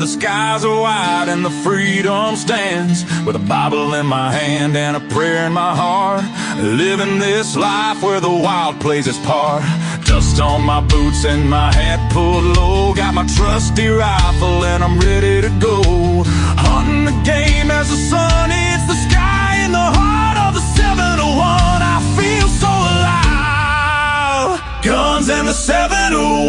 skies are wide and the freedom stands. With a Bible in my hand and a prayer in my heart, living this life where the wild plays its part. Dust on my boots and my hat pulled low, got my trusty rifle and I'm ready to go. Hunting the game as the sun hits the sky, in the heart of the 701 I feel so alive. Guns and the 701,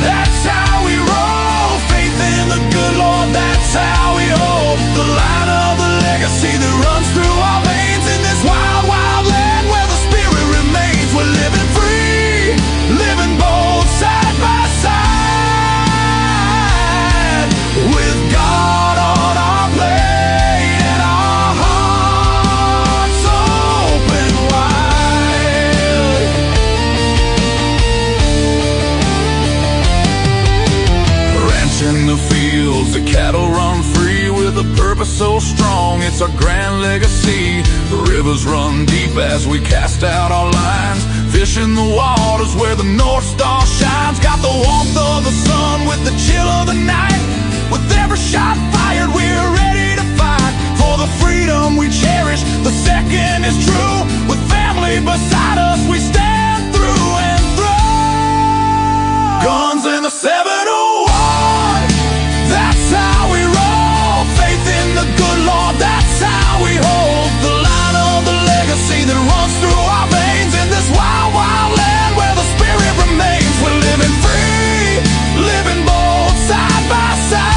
that's how we roll. Faith in the good Lord, that's how we hold the line of the legacy that runs through our veins. In this wild, wild land where the spirit remains, we're living free, living bold, side by side, with God on our plate and our hearts open wide. Ranch in the fields, the cattle run free, with a purpose so strong, it's our grand legacy. The rivers run deep as we cast out our lines, fish in the waters where the North Star shines. Got the warmth of the sun with the chill of the night, with every shot fired we're ready to fight for the freedom we cherish. The second is true, with family beside us we stand through and through. Guns and the 701, that's how we roll. Faith in the good Lord, that's how we hold the line of the legacy that runs through our veins. In this wild, wild land where the spirit remains, we're living free, living bold, side by side,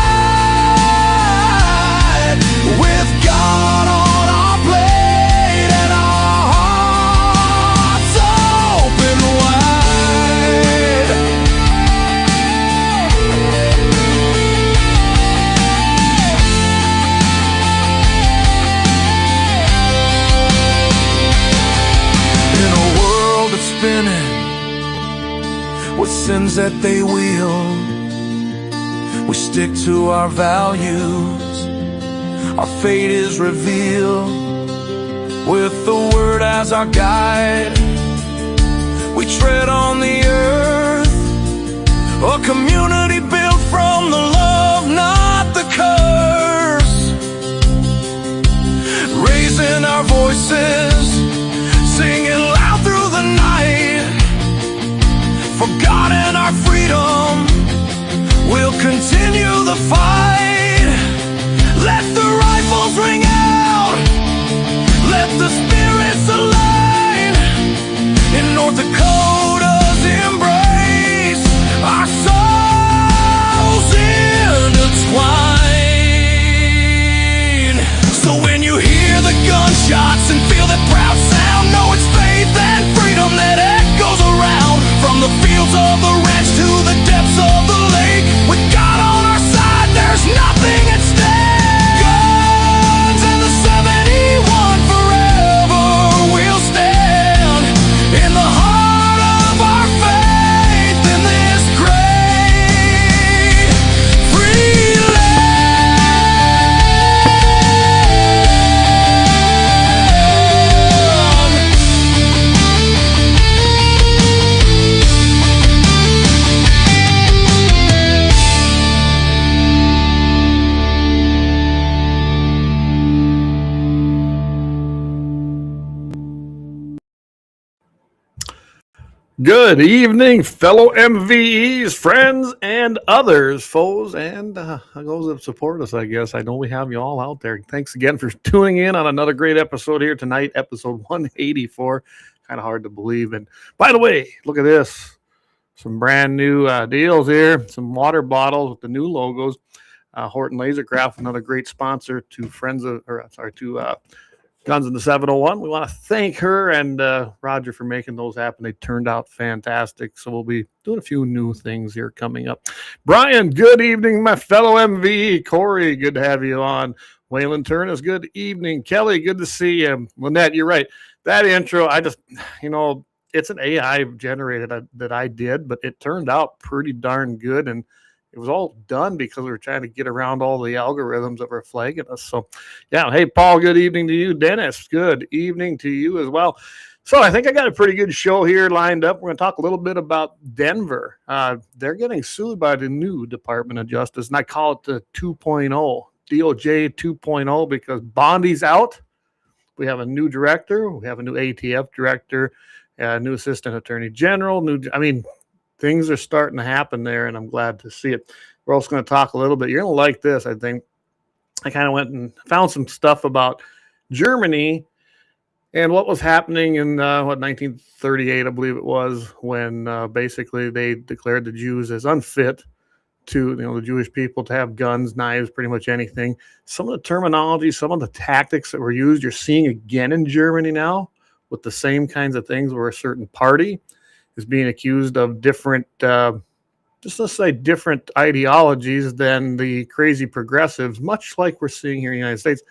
with God on our plate and our hearts open wide. In a world that's spinning with sins that they wield, we stick to our values, our fate is revealed. With the word as our guide, we tread on the earth, a community built from the love, not the curse. Raising our voices, singing loud through the night, for God and our freedom, we'll continue the fight. Let the rifles ring out, let the spirits align. In North Dakota's embrace, our souls intertwine. So when you hear the gunshots and feel that proud sound, know it's faith and freedom that echoes around. From the fields of the ranch to the depths of the lake, with God on our side, there's nothing at stake. Guns and the 71, forever we'll stand in the heart of our faith in this great free Good evening, fellow MVEs, friends, and others, foes, and those that support us, I guess. I know we have you all out there. Thanks again for tuning in on another great episode here tonight, episode 184. Kind of hard to believe. And by the way, look at this. Some brand new deals here. Some water bottles with the new logos. Horton LaserCraft, another great sponsor to Guns in the 701. We want to thank her and Roger for making those happen. They turned out fantastic. So we'll be doing a few new things here coming up. Brian, good evening, my fellow MVE. Corey, good to have you on. Waylon Turnus, good evening. Kelly, good to see you. Lynette, you're right. That intro, it's an AI generated that I did, but it turned out pretty darn good. And it was all done because we were trying to get around all the algorithms that were flagging us. So, yeah. Hey, Paul, good evening to you. Dennis, good evening to you as well. So I think I got a pretty good show here lined up. We're going to talk a little bit about Denver. They're getting sued by the new Department of Justice, and I call it the 2.0, DOJ 2.0, because Bondi's out. We have a new director. We have a new ATF director, a new assistant attorney general. Things are starting to happen there, and I'm glad to see it. We're also going to talk a little bit. You're going to like this, I think. I kind of went and found some stuff about Germany and what was happening in 1938, I believe it was, when basically they declared the Jews as unfit to, the Jewish people to have guns, knives, pretty much anything. Some of the terminology, some of the tactics that were used, you're seeing again in Germany now with the same kinds of things, where a certain party is being accused of different, different ideologies than the crazy progressives, much like we're seeing here in the United States.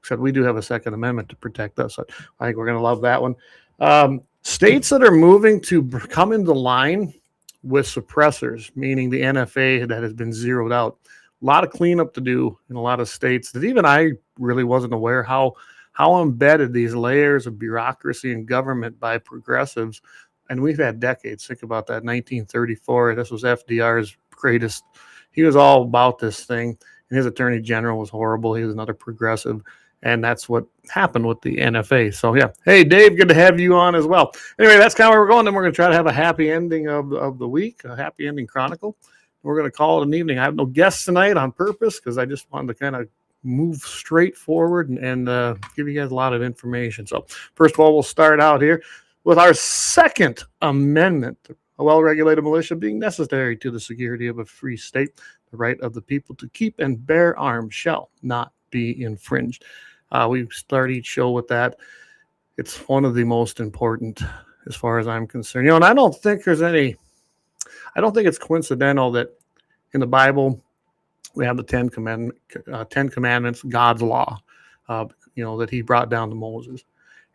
Except we do have a Second Amendment to protect us. So I think we're going to love that one. States that are moving to come into line with suppressors, meaning the NFA that has been zeroed out. A lot of cleanup to do in a lot of states that even I really wasn't aware how embedded these layers of bureaucracy and government by progressives. And we've had decades. Think about that. 1934, this was FDR's greatest. He was all about this thing. And his attorney general was horrible. He was another progressive. And that's what happened with the NFA. So, yeah. Hey, Dave, good to have you on as well. Anyway, that's kind of where we're going. Then we're going to try to have a happy ending of the week, a happy ending chronicle. We're going to call it an evening. I have no guests tonight on purpose because I just wanted to kind of move straight forward and give you guys a lot of information. So, first of all, we'll start out here with our Second Amendment, a well-regulated militia being necessary to the security of a free state. The right of the people to keep and bear arms shall not be infringed. We start each show with that. It's one of the most important as far as I'm concerned. And I don't think it's coincidental that in the Bible we have the Ten Commandments, God's law, that he brought down to Moses.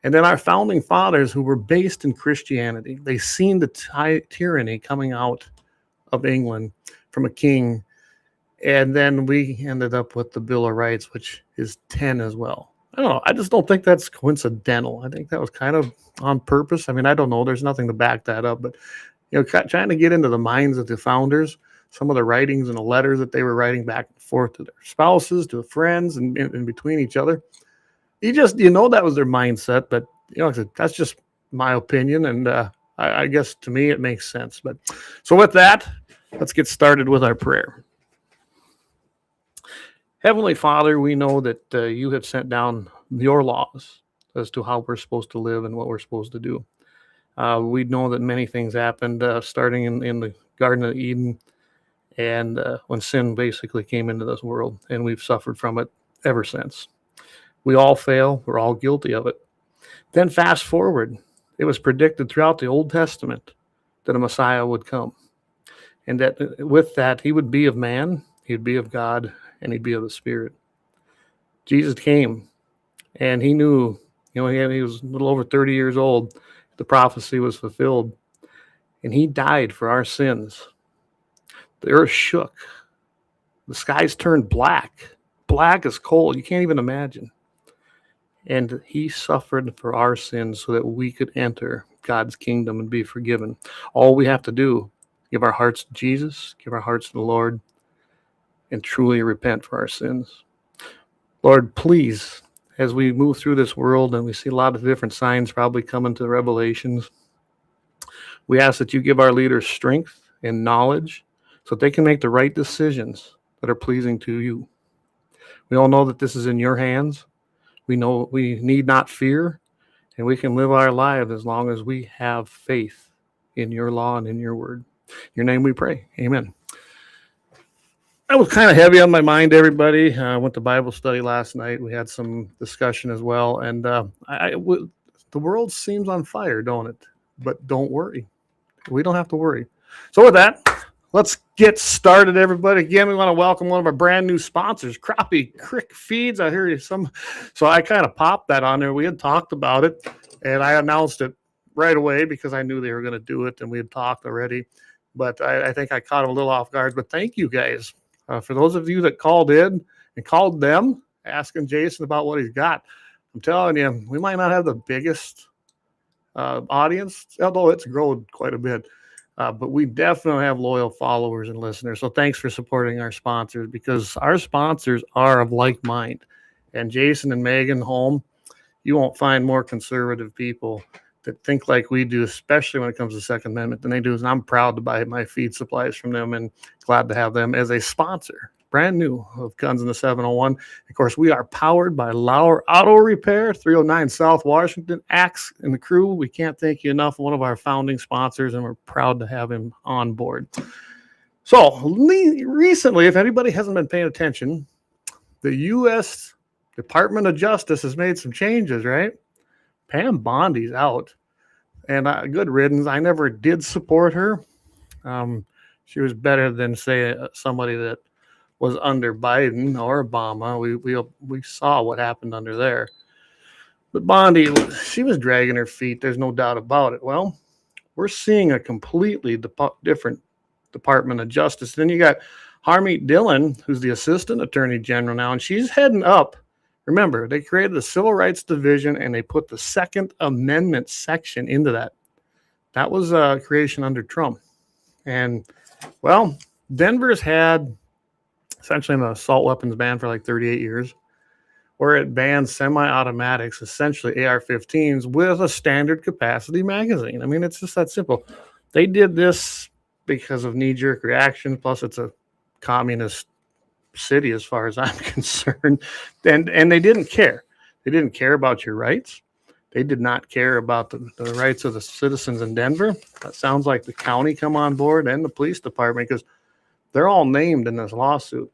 And then our founding fathers, who were based in Christianity, they seen the tyranny coming out of England from a king. And then we ended up with the Bill of Rights, which is 10 as well. I don't know. I just don't think that's coincidental. I think that was kind of on purpose. I don't know. There's nothing to back that up. But, trying to get into the minds of the founders, some of the writings and the letters that they were writing back and forth to their spouses, to friends, and in between each other. That was their mindset. But, that's just my opinion. And I guess to me it makes sense. But so with that, let's get started with our prayer. Heavenly Father, we know that you have sent down your laws as to how we're supposed to live and what we're supposed to do. We know that many things happened starting in the Garden of Eden and when sin basically came into this world, and we've suffered from it ever since. We all fail. We're all guilty of it. Then fast forward, it was predicted throughout the Old Testament that a Messiah would come, and that with that he would be of man, he'd be of God, and he'd be of the Spirit. Jesus came, and he knew, he was a little over 30 years old. The prophecy was fulfilled, and he died for our sins. The earth shook. The skies turned black as coal. You can't even imagine. And he suffered for our sins so that we could enter God's kingdom and be forgiven. All we have to do, give our hearts to Jesus, give our hearts to the Lord, and truly repent for our sins. Lord, please, as we move through this world and we see a lot of different signs probably coming to Revelations, we ask that you give our leaders strength and knowledge so that they can make the right decisions that are pleasing to you. We all know that this is in your hands. We know we need not fear, and we can live our lives as long as we have faith in your law and in your word. In your name we pray. Amen. That was kind of heavy on my mind, everybody. I went to Bible study last night. We had some discussion as well. And the world seems on fire, don't it? But don't worry. We don't have to worry. So with that, let's get started, everybody. Again, we want to welcome one of our brand new sponsors, Crappie Creek Feeds. I hear you so I kind of popped that on there. We had talked about it, and I announced it right away because I knew they were going to do it, and we had talked already. But I think I caught them a little off guard. But thank you guys. For those of you that called in and called them, asking Jason about what he's got, I'm telling you, we might not have the biggest audience, although it's grown quite a bit. But we definitely have loyal followers and listeners. So thanks for supporting our sponsors, because our sponsors are of like mind. And Jason and Megan Holm, you won't find more conservative people that think like we do, especially when it comes to Second Amendment, than they do. And I'm proud to buy my feed supplies from them and glad to have them as a sponsor, brand new, of Guns in the 701. Of course, we are powered by Lauer Auto Repair, 309 South Washington. Axe and the crew, we can't thank you enough. One of our founding sponsors, and we're proud to have him on board. So recently, if anybody hasn't been paying attention, the U.S. Department of Justice has made some changes, right? Pam Bondi's out, and good riddance. I never did support her. She was better than, say, somebody that was under Biden or Obama. We saw what happened under there. But Bondi, she was dragging her feet. There's no doubt about it. Well, we're seeing a completely different Department of Justice. Then you got Harmeet Dillon, who's the Assistant Attorney General now, and she's heading up. Remember, they created the Civil Rights Division, and they put the Second Amendment section into that. That was a creation under Trump. And, well, Denver's had essentially an assault weapons ban for like 38 years, where it bans semi-automatics, essentially AR-15s, with a standard capacity magazine. I mean, it's just that simple. They did this because of knee-jerk reaction, plus it's a communist city as far as I'm concerned, and they didn't care. They didn't care about your rights. They did not care about the rights of the citizens in Denver. That sounds like the county come on board and the police department, because they're all named in this lawsuit.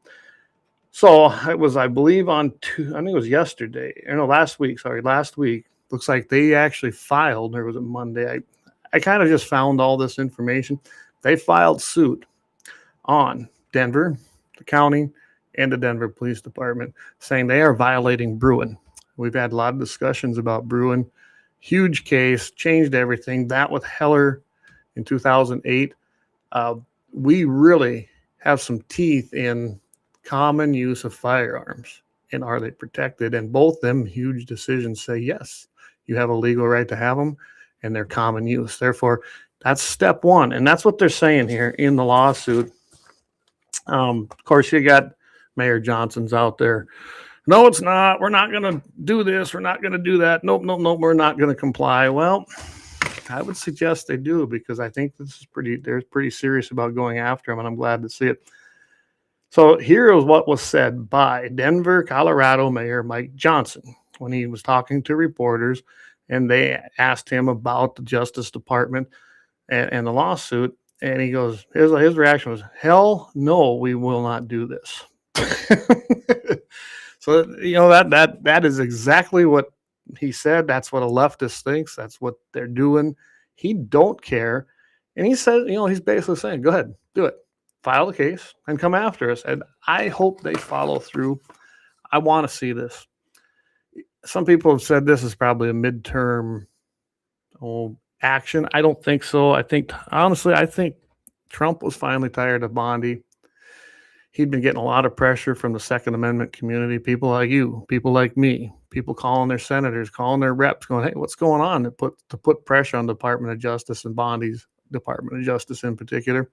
So it was, I believe, I think it was yesterday, or no, last week, looks like they actually filed, or was it Monday? I kind of just found all this information. They filed suit on Denver, the county, and the Denver Police Department, saying they are violating Bruin. We've had a lot of discussions about Bruin. Huge case, changed everything. That with Heller in 2008. We really have some teeth in common use of firearms, and are they protected? And both them huge decisions say, yes, you have a legal right to have them, and they're common use. Therefore, that's step one. And that's what they're saying here in the lawsuit. Of course, you got Mayor Johnson's out there. No, it's not. We're not going to do this. We're not going to do that. Nope. We're not going to comply. Well, I would suggest they do, because I think this is they're pretty serious about going after him, and I'm glad to see it. So here is what was said by Denver, Colorado Mayor Mike Johnson when he was talking to reporters, and they asked him about the Justice Department and the lawsuit. And he goes, his reaction was, hell no, we will not do this. So, that is exactly what he said. That's what a leftist thinks. That's what they're doing. He don't care. And he said, he's basically saying, go ahead, do it. File the case and come after us. And I hope they follow through. I want to see this. Some people have said this is probably a midterm action. I don't think so. I think Trump was finally tired of Bondi. He'd been getting a lot of pressure from the Second Amendment community, people like you, people like me, people calling their senators, calling their reps, going, hey, what's going on? To put pressure on the Department of Justice and Bondi's Department of Justice in particular.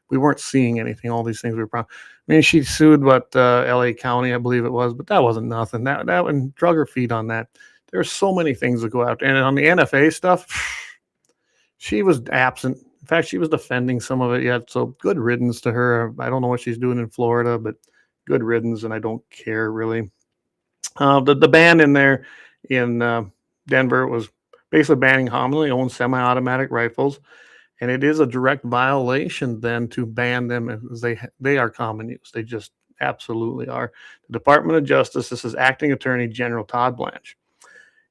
We weren't seeing anything. All these things were I mean, she sued LA County, I believe it was, but that wasn't nothing. That one drug her feet on that. There's so many things to go after. And on the NFA stuff, she was absent. In fact, she was defending some of it yet. So good riddance to her. I don't know what she's doing in Florida, but good riddance, and I don't care really. The ban in there in Denver was basically banning commonly owned semi-automatic rifles. And it is a direct violation then to ban them, as they are common use. They just absolutely are. The Department of Justice, this is Acting Attorney General Todd Blanche.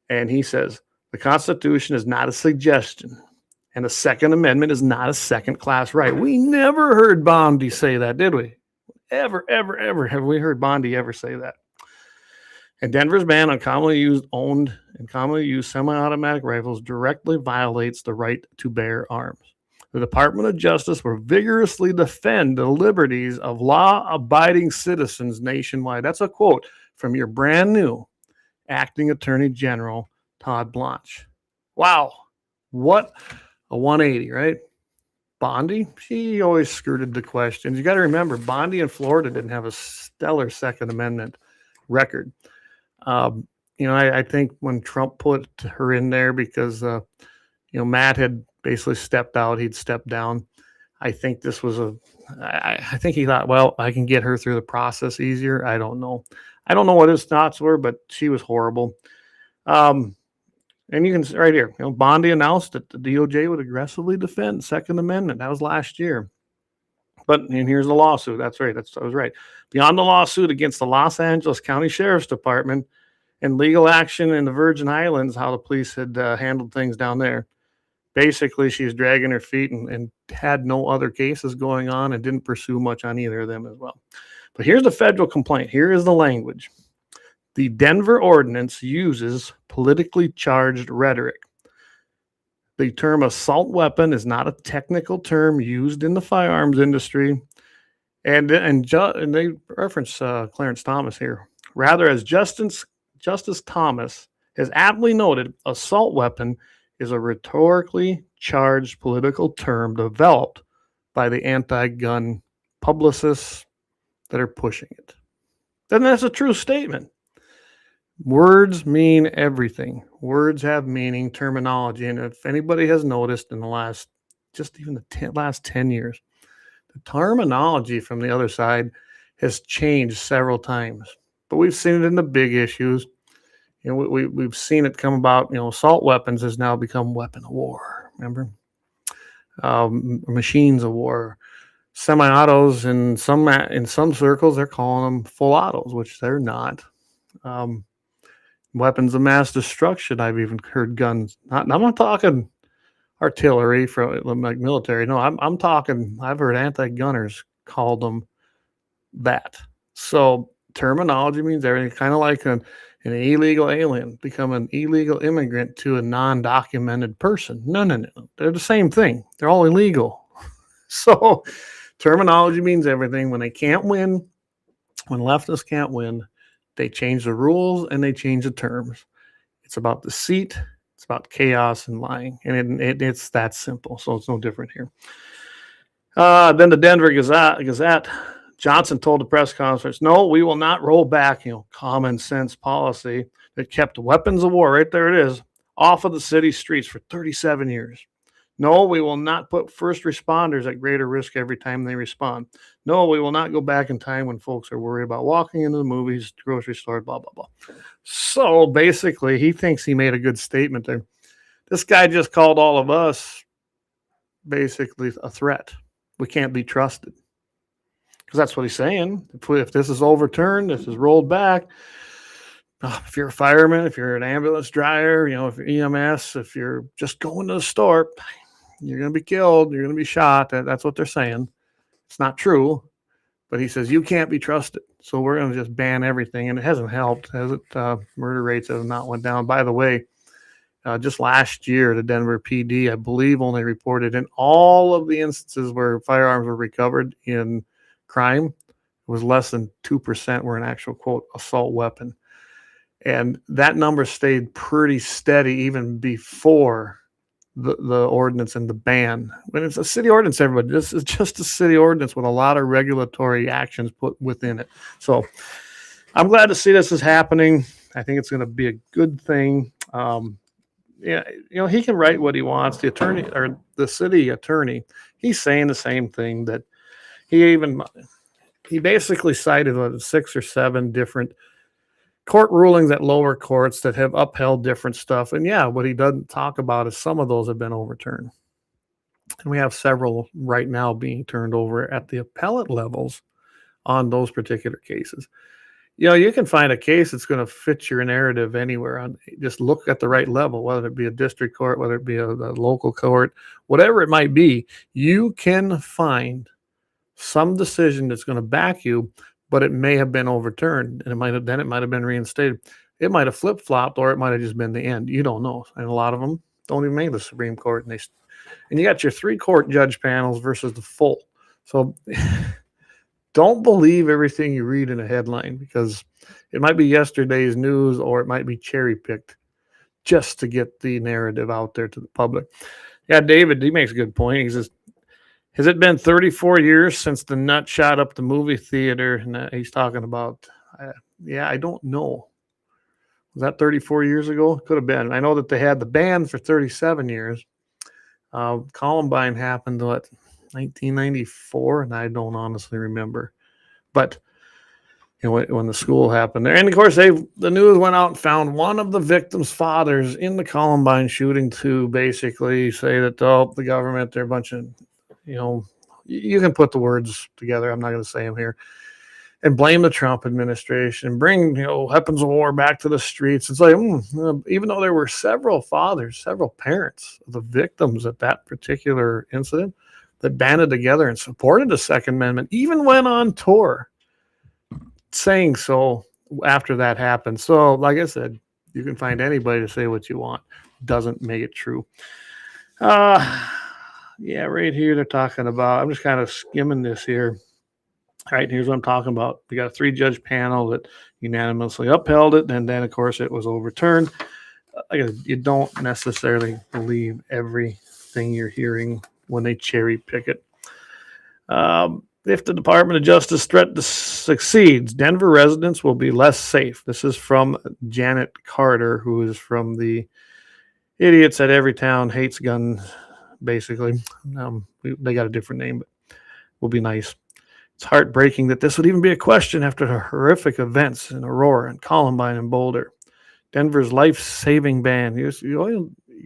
And he says, the Constitution is not a suggestion, and the Second Amendment is not a second-class right. We never heard Bondi say that, did we? Ever have we heard Bondi ever say that? And Denver's ban on commonly used, owned, and commonly used semi-automatic rifles directly violates the right to bear arms. The Department of Justice will vigorously defend the liberties of law-abiding citizens nationwide. That's a quote from your brand new Acting Attorney General, Todd Blanche. Wow. What a 180, right? Bondi, she always skirted the questions. You got to remember, Bondi in Florida didn't have a stellar Second Amendment record. I think when Trump put her in there because, Matt had basically stepped out, he'd stepped down. I think this was I think he thought, well, I can get her through the process easier. I don't know. I don't know what his thoughts were, but she was horrible. And you can right here, Bondi announced that the DOJ would aggressively defend Second Amendment. That was last year. And here's the lawsuit. That's right. I was right. Beyond the lawsuit against the Los Angeles County Sheriff's Department and legal action in the Virgin Islands, how the police had handled things down there. Basically, she's dragging her feet and had no other cases going on and didn't pursue much on either of them as well. But here's the federal complaint. Here is the language. The Denver ordinance uses politically charged rhetoric. The term assault weapon is not a technical term used in the firearms industry. And they reference Clarence Thomas here. Rather, as Justice Thomas has aptly noted, assault weapon is a rhetorically charged political term developed by the anti-gun publicists that are pushing it. Then that's a true statement. Words mean everything. Words have meaning, terminology. And if anybody has noticed in the last 10 years, the terminology from the other side has changed several times. But we've seen it in the big issues. We've seen it come about. Assault weapons has now become weapon of war. Remember, machines of war, semi-autos, in some circles they're calling them full autos, which they're not. Weapons of mass destruction. I've even heard guns. I'm not talking artillery from like military. No, I'm talking. I've heard anti-gunners call them that. So terminology means everything. Kind of like an illegal alien become an illegal immigrant to a non-documented person. No. They're the same thing. They're all illegal. So terminology means everything. When they can't win, when leftists can't win, they change the rules and they change the terms. It's about deceit. It's about chaos and lying. And it's that simple. So it's no different here. Then the Denver Gazette, Johnson told the press conference, no, we will not roll back, common sense policy that kept weapons of war, right there it is, off of the city streets for 37 years. No, we will not put first responders at greater risk every time they respond. No, we will not go back in time when folks are worried about walking into the movies, grocery store, blah, blah, blah. So basically, he thinks he made a good statement there. This guy just called all of us basically a threat. We can't be trusted. Because that's what he's saying. If this is overturned, this is rolled back, if you're a fireman, if you're an ambulance driver, if you're EMS, if you're just going to the store, you're going to be killed, you're going to be shot. That's what they're saying. It's not true. But he says, you can't be trusted. So we're going to just ban everything. And it hasn't helped, has it? Murder rates have not went down. By the way, just last year, the Denver PD, I believe, only reported in all of the instances where firearms were recovered in crime, it was less than 2% were an actual, quote, assault weapon. And that number stayed pretty steady even before the ordinance and the ban. When it's a city ordinance, everybody, this is just a city ordinance with a lot of regulatory actions put within it. So I'm glad to see this is happening. I think it's going to be a good thing. He can write what he wants. The attorney or the city attorney, he's saying the same thing that he basically cited 6 or 7 different court rulings at lower courts that have upheld different stuff. And what he doesn't talk about is some of those have been overturned. And we have several right now being turned over at the appellate levels on those particular cases. You can find a case that's going to fit your narrative anywhere. Just look at the right level, whether it be a district court, whether it be a local court, whatever it might be, you can find some decision that's going to back you, but it may have been overturned, and it might have been reinstated. It might have flip-flopped, or it might have just been the end. You don't know. And a lot of them don't even make the Supreme Court. And you got your 3-court judge panels versus the full. So don't believe everything you read in a headline, because it might be yesterday's news or it might be cherry-picked. just to get the narrative out there to the public. Yeah, David, he makes a good point. He says, has it been 34 years since the nut shot up the movie theater? And he's talking about, I don't know. Was that 34 years ago? Could have been. I know that they had the ban for 37 years. Columbine happened, 1994? And I don't honestly remember. But when the school happened there. And of course, the news went out and found one of the victims' fathers in the Columbine shooting to basically say that, the government, they're a bunch of, you can put the words together. I'm not going to say them here. And blame the Trump administration, bring, weapons of war back to the streets. It's like, even though there were several fathers, several parents of the victims at that particular incident that banded together and supported the Second Amendment, even went on tour saying so after that happened. So, like I said, you can find anybody to say what you want. Doesn't make it true. Right here they're talking about, I'm just kind of skimming this here. All right, here's what I'm talking about. We got a 3-judge panel that unanimously upheld it, and then, of course, it was overturned. You don't necessarily believe everything you're hearing when they cherry pick it. If the Department of Justice threat succeeds, Denver residents will be less safe. This is from Janet Carter, who is from the Idiots at Every Town Hates Gun, basically. They got a different name, but will be nice. It's heartbreaking that this would even be a question after the horrific events in Aurora and Columbine and Boulder. Denver's life-saving ban, you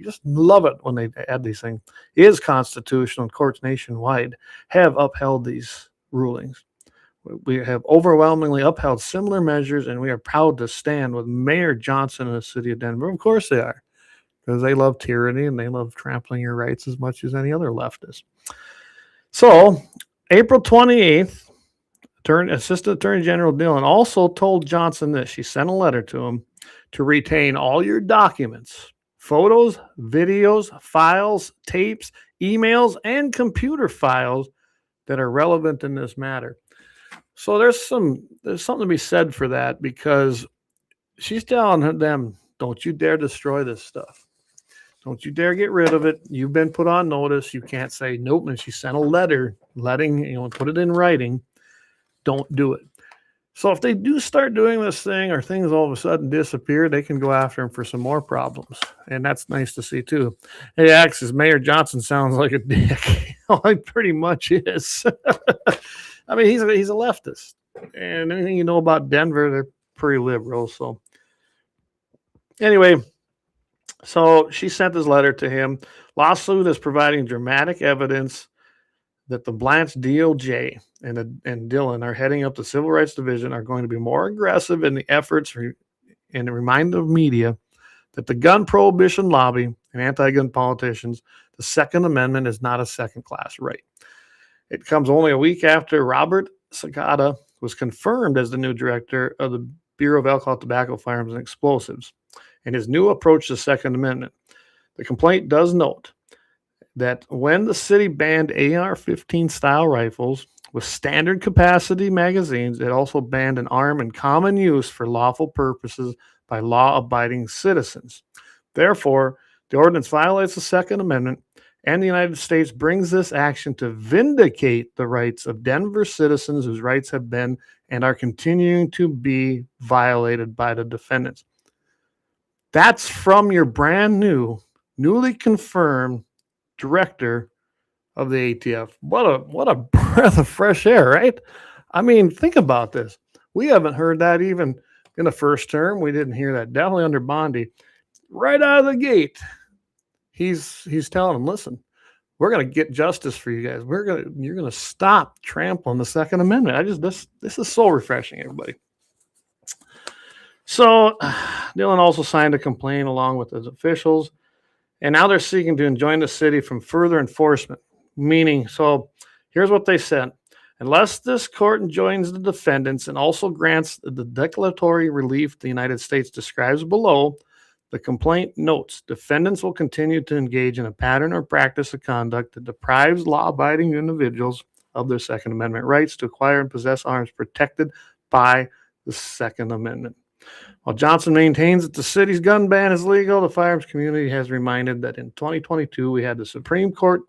just love it when they add these things, is constitutional, and courts nationwide have upheld these rulings. We have overwhelmingly upheld similar measures, and we are proud to stand with Mayor Johnson in the city of Denver. Of course they are, because they love tyranny and they love trampling your rights as much as any other leftist. So, April 28th, Assistant Attorney General Dillon also told Johnson this. She sent a letter to him to retain all your documents, photos, videos, files, tapes, emails, and computer files that are relevant in this matter. So there's something to be said for that, because she's telling them, don't you dare destroy this stuff. Don't you dare get rid of it. You've been put on notice. You can't say nope. And she sent a letter letting, put it in writing. Don't do it. So if they do start doing this thing, or things all of a sudden disappear, they can go after him for some more problems. And that's nice to see too. Hey, Axis, Mayor Johnson sounds like a dick. He pretty much is. I mean, he's a leftist. And anything you know about Denver, they're pretty liberal. So anyway, so she sent this letter to him. Lawsuit is providing dramatic evidence that the Blanche DOJ and Dillon are heading up the Civil Rights Division are going to be more aggressive in the efforts and a reminder of media that the gun prohibition lobby and anti-gun politicians, the Second Amendment is not a second-class right. It comes only a week after Robert Sakata was confirmed as the new director of the Bureau of Alcohol, Tobacco, Firearms, and Explosives, and his new approach to the Second Amendment. The complaint does note that when the city banned AR-15 style rifles with standard capacity magazines, it also banned an arm in common use for lawful purposes by law-abiding citizens. Therefore, the ordinance violates the Second Amendment, and the United States brings this action to vindicate the rights of Denver citizens whose rights have been and are continuing to be violated by the defendants. That's from your brand new, newly confirmed director of the ATF. What a breath of fresh air, right? I mean, think about this. We haven't heard that even in the first term. We didn't hear that definitely under Bondi. Right out of the gate, he's telling them, listen, we're going to get justice for you guys. You're going to stop trampling the Second Amendment. This is so refreshing, everybody. So Dillon also signed a complaint along with his officials, and now they're seeking to enjoin the city from further enforcement. Meaning, so here's what they said. Unless this court enjoins the defendants and also grants the declaratory relief the United States describes below, the complaint notes defendants will continue to engage in a pattern or practice of conduct that deprives law-abiding individuals of their Second Amendment rights to acquire and possess arms protected by the Second Amendment. While Johnson maintains that the city's gun ban is legal, the firearms community has reminded that in 2022 we had the Supreme Court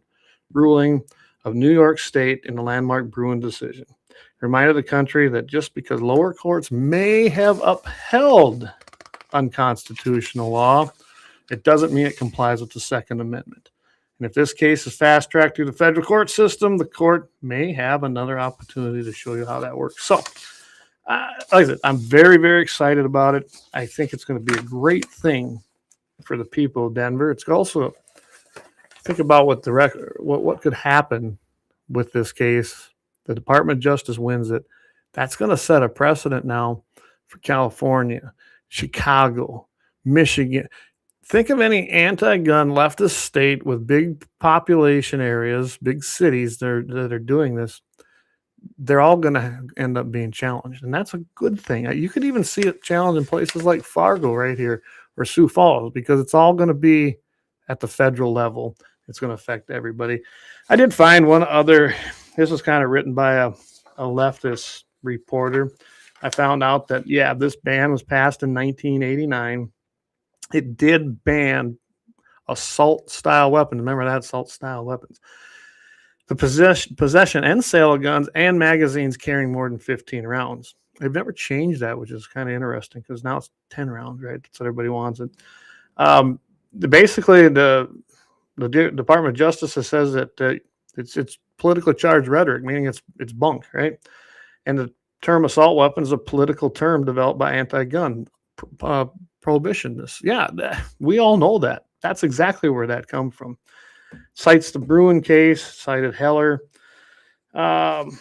ruling of New York State in the landmark Bruin decision. It reminded the country that just because lower courts may have upheld unconstitutional law, it doesn't mean it complies with the Second Amendment. And if this case is fast-tracked through the federal court system, the court may have another opportunity to show you how that works. So, like I said, I'm very, very excited about it. I think it's going to be a great thing for the people of Denver. It's also, think about what what could happen with this case. The Department of Justice wins it. That's going to set a precedent now for California, Chicago, Michigan. Think of any anti-gun leftist state with big population areas, big cities that are doing this. They're all going to end up being challenged, and that's a good thing. You could even see it challenged in places like Fargo right here or Sioux Falls, because it's all going to be at the federal level. It's going to affect everybody. I did find one other, this was kind of written by a leftist reporter. I found out that, yeah, this ban was passed in 1989. It did ban assault-style weapons. Remember that, assault-style weapons. The possession and sale of guns and magazines carrying more than 15 rounds. They've never changed that, which is kind of interesting, because now it's 10 rounds, right? That's what everybody wants it. Basically, the Department of Justice says that it's politically charged rhetoric, meaning it's bunk, right? And the term assault weapon is a political term developed by anti-gun prohibitionists. Yeah, we all know that. That's exactly where that comes from. Cites the Bruin case, cited Heller. I'm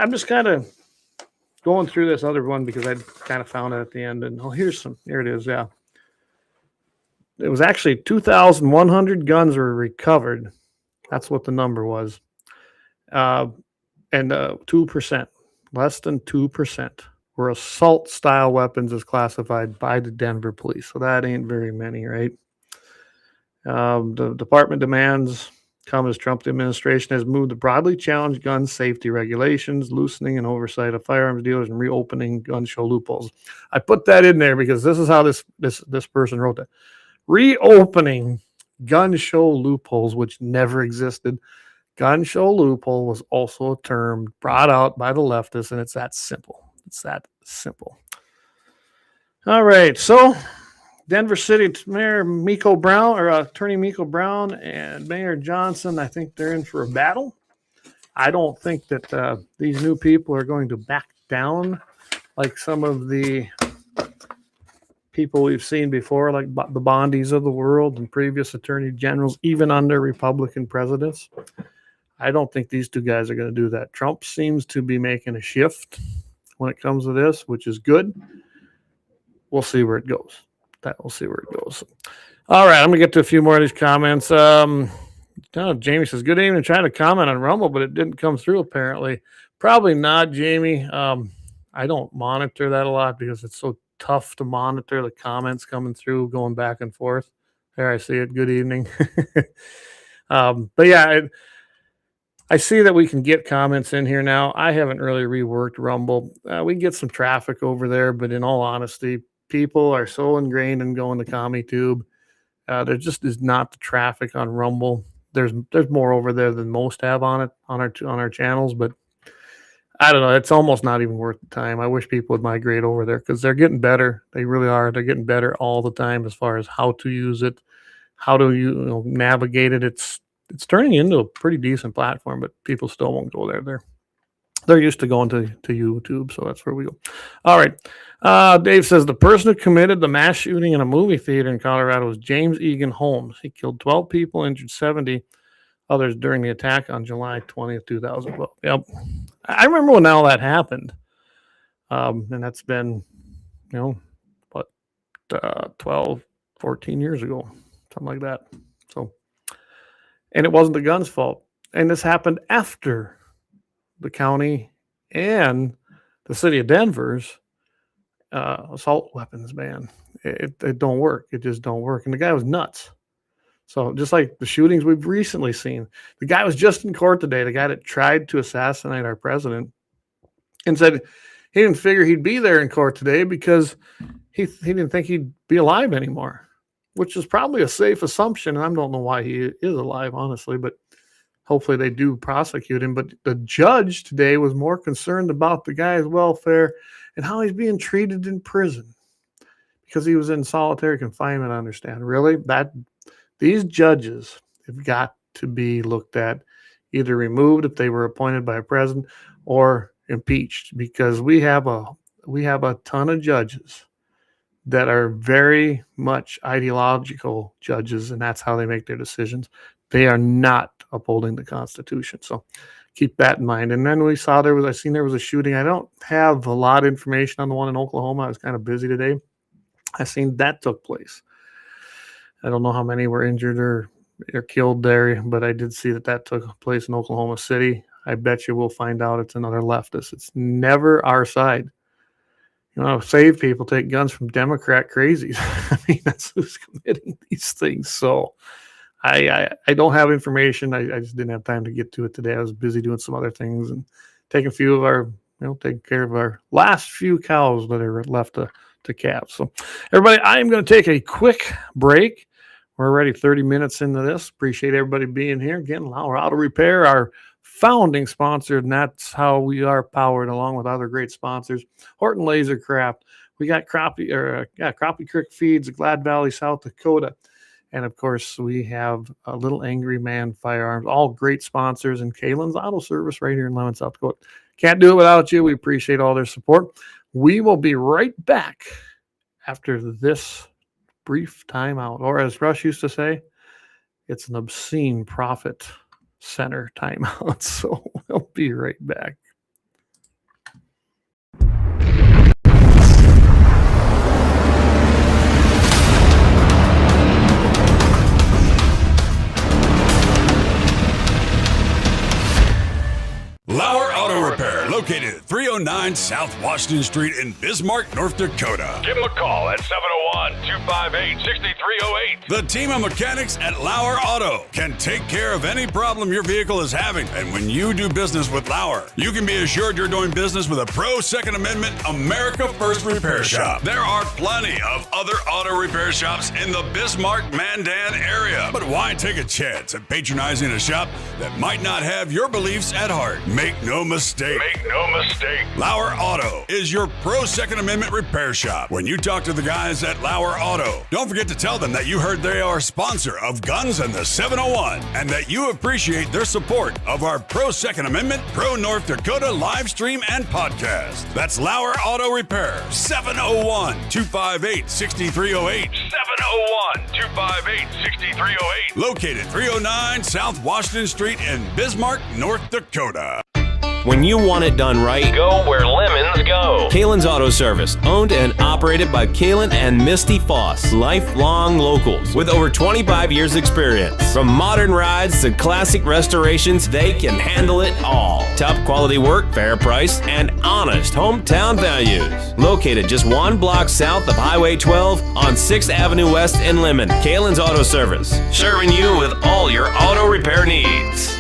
just kind of going through this other one because I kind of found it at the end. And here it is. Yeah. It was actually 2,100 guns were recovered. That's what the number was. And 2%, less than 2%. Were assault-style weapons as classified by the Denver police. So that ain't very many, right? The department demands come as Trump administration has moved to broadly challenge gun safety regulations, loosening and oversight of firearms dealers, and reopening gun show loopholes. I put that in there because this is how this person wrote that. Reopening gun show loopholes, which never existed. Gun show loophole was also a term brought out by the leftists, and it's that simple. It's that simple. All right, so Denver City Mayor Miko Brown, or Attorney Miko Brown, and Mayor Johnson, I think they're in for a battle. I don't think that these new people are going to back down like some of the people we've seen before, like the Bondis of the world and previous attorney generals, even under Republican presidents. I don't think these two guys are going to do that. Trump seems to be making a shift when it comes to this, which is good. We'll see where it goes. We'll see where it goes. All right, I'm going to get to a few more of these comments. Jamie says, good evening. Trying to comment on Rumble, but it didn't come through apparently. Probably not, Jamie. I don't monitor that a lot because it's so tough to monitor the comments coming through, going back and forth. There, I see it. Good evening. But yeah, I see that we can get comments in here now. I haven't really reworked Rumble. We get some traffic over there, but in all honesty, people are so ingrained in going to CommiTube. There just is not the traffic on Rumble. There's more over there than most have on it on our channels, but I don't know. It's almost not even worth the time. I wish people would migrate over there because they're getting better. They really are. They're getting better all the time as far as how to use it, how to navigate it. It's turning into a pretty decent platform, but people still won't go there. They're used to going to YouTube, so that's where we go. All right. Dave says the person who committed the mass shooting in a movie theater in Colorado was James Egan Holmes. He killed 12 people, injured 70 others during the attack on July 20th, 2012. Yep. I remember when all that happened. And that's been, 12, 14 years ago, something like that. So, and it wasn't the gun's fault. And this happened after the county and the city of Denver's assault weapons ban. It don't work. It just don't work. And the guy was nuts. So just like the shootings we've recently seen, the guy was just in court today, the guy that tried to assassinate our president, and said he didn't figure he'd be there in court today because he didn't think he'd be alive anymore, which is probably a safe assumption. And I don't know why he is alive, honestly, but hopefully they do prosecute him. But the judge today was more concerned about the guy's welfare and how he's being treated in prison because he was in solitary confinement, I understand. Really? These judges have got to be looked at, either removed if they were appointed by a president or impeached, because we have a ton of judges that are very much ideological judges, and that's how they make their decisions. They are not upholding the Constitution. So keep that in mind. And then I seen there was a shooting. I don't have a lot of information on the one in Oklahoma. I was kind of busy today. I seen that took place. I don't know how many were injured or killed there, but I did see that took place in Oklahoma City. I bet you we'll find out it's another leftist. It's never our side. Save people take guns from Democrat crazies. I mean, that's who's committing these things. So I don't have information. I just didn't have time to get to it today. I was busy doing some other things and taking care of our last few cows that are left to calve. So everybody, I am going to take a quick break. We're already 30 minutes into this. Appreciate everybody being here. Again, Lauer Auto Repair, our founding sponsor, and that's how we are powered, along with other great sponsors. Horton LaserCraft. We got Crappie Creek Feeds, Glad Valley, South Dakota. And of course, we have a Little Angry Man Firearms, all great sponsors, and Kalon's Auto Service right here in Lemmon, South Dakota. Can't do it without you. We appreciate all their support. We will be right back after this brief timeout, or as Rush used to say, it's an obscene profit center timeout. So we'll be right back. LAUER Auto Repair, located at 309 South Washington Street in Bismarck, North Dakota. Give them a call at 701-258-6308. The team of mechanics at LAUER Auto can take care of any problem your vehicle is having. And when you do business with LAUER, you can be assured you're doing business with a pro Second Amendment America First repair shop. There are plenty of other auto repair shops in the Bismarck-Mandan area. But why take a chance at patronizing a shop that might not have your beliefs at heart? Make no mistake. LAUER Auto is your pro Second Amendment repair shop. When you talk to the guys at LAUER Auto, don't forget to tell them that you heard they are a sponsor of Guns and the 701 and that you appreciate their support of our pro Second Amendment, pro North Dakota live stream and podcast. That's LAUER Auto Repair, 701-258-6308. 701-258-6308. Located 309 South Washington Street in Bismarck, North Dakota. When you want it done right, Go where lemons go. Kalon's Auto Service, owned and operated by Kalon and Misty Foss, lifelong locals with over 25 years experience. From modern rides to classic restorations, they can handle it all. Top quality work, fair price, and honest hometown values. Located just one block south of Highway 12 on 6th Avenue West in Lemmon. Kalon's Auto Service, serving you with all your auto repair needs.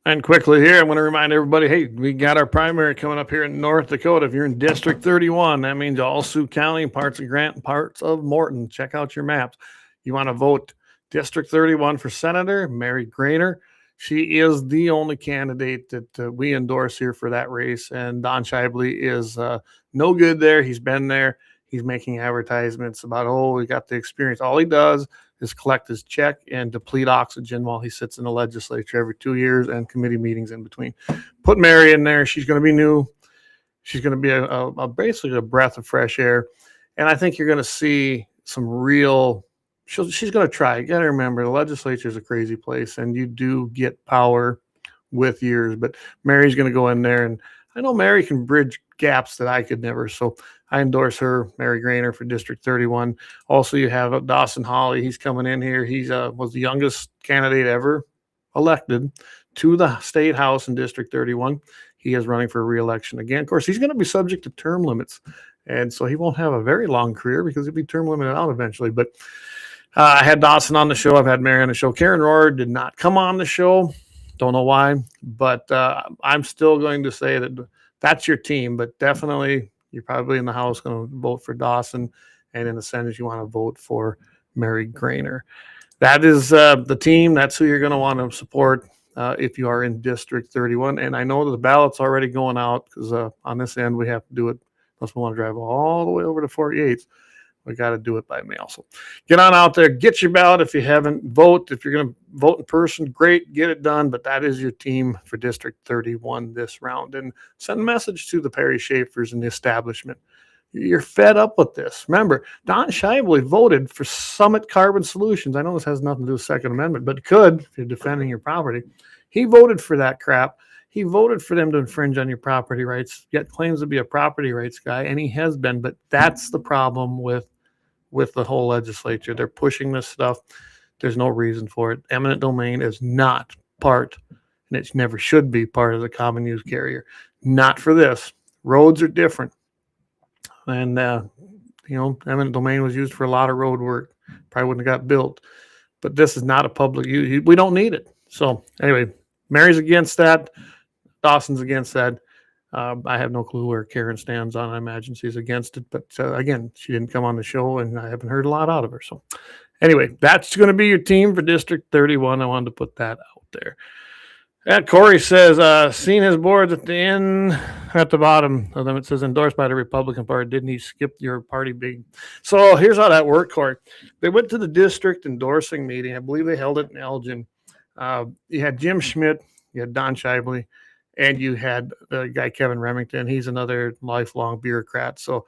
And quickly here, I'm going to remind everybody, hey, we got our primary coming up here in North Dakota. If you're in District 31, that means all Sioux County, parts of Grant, and parts of Morton. Check out your maps. You want to vote District 31 for Senator Mary Grainer. She is the only candidate that we endorse here for that race. And Don Shibley is no good there. He's been there. He's making advertisements about, we got the experience. All he does is collect his check and deplete oxygen while he sits in the legislature every 2 years and committee meetings in between. Put Mary in there. She's going to be new. She's going to be basically a breath of fresh air. And I think you're going to see some real she's going to try. You got to remember, the legislature is a crazy place, and you do get power with years. But Mary's going to go in there, and I know Mary can bridge gaps that I could never. So I endorse her, Mary Grainer, for District 31. Also, you have Dawson Hawley. He's coming in here. He's was the youngest candidate ever elected to the state house in District 31. He is running for re-election again. Of course, he's going to be subject to term limits. And so he won't have a very long career because he'll be term limited out eventually. But I had Dawson on the show. I've had Mary on the show. Karen Rohr did not come on the show. Don't know why. But I'm still going to say that that's your team. But definitely, you're probably in the House going to vote for Dawson. And in the Senate, you want to vote for Mary Grainer. That is the team. That's who you're going to want to support if you are in District 31. And I know that the ballot's already going out because on this end, we have to do it. Unless we want to drive all the way over to 48. We got to do it by mail. So get on out there, get your ballot if you haven't. Vote. If you're going to vote in person, great, get it done. But that is your team for District 31 this round. And send a message to the Perry Schaefers and the establishment. You're fed up with this. Remember, Don Scheibele voted for Summit Carbon Solutions. I know this has nothing to do with Second Amendment, but it could if you're defending your property. He voted for that crap. He voted for them to infringe on your property rights, yet claims to be a property rights guy, and he has been. But that's the problem with the whole legislature. They're pushing this stuff. There's no reason for it. Eminent domain is not part, and it never should be part of the common use carrier. Not for this. Roads are different. And, eminent domain was used for a lot of road work. Probably wouldn't have got built. But this is not a public use. We don't need it. So, anyway, Mary's against that. Dawson's against that. I have no clue where Karen stands on it. I imagine she's against it. But again, she didn't come on the show, and I haven't heard a lot out of her. So anyway, that's going to be your team for District 31. I wanted to put that out there. And Corey says, seen his boards at the end, at the bottom of them, it says endorsed by the Republican Party. Didn't he skip your party big? So here's how that worked, Corey. They went to the district endorsing meeting. I believe they held it in Elgin. You had Jim Schmidt, you had Don Scheibele, and you had the guy Kevin Remington. He's another lifelong bureaucrat. So,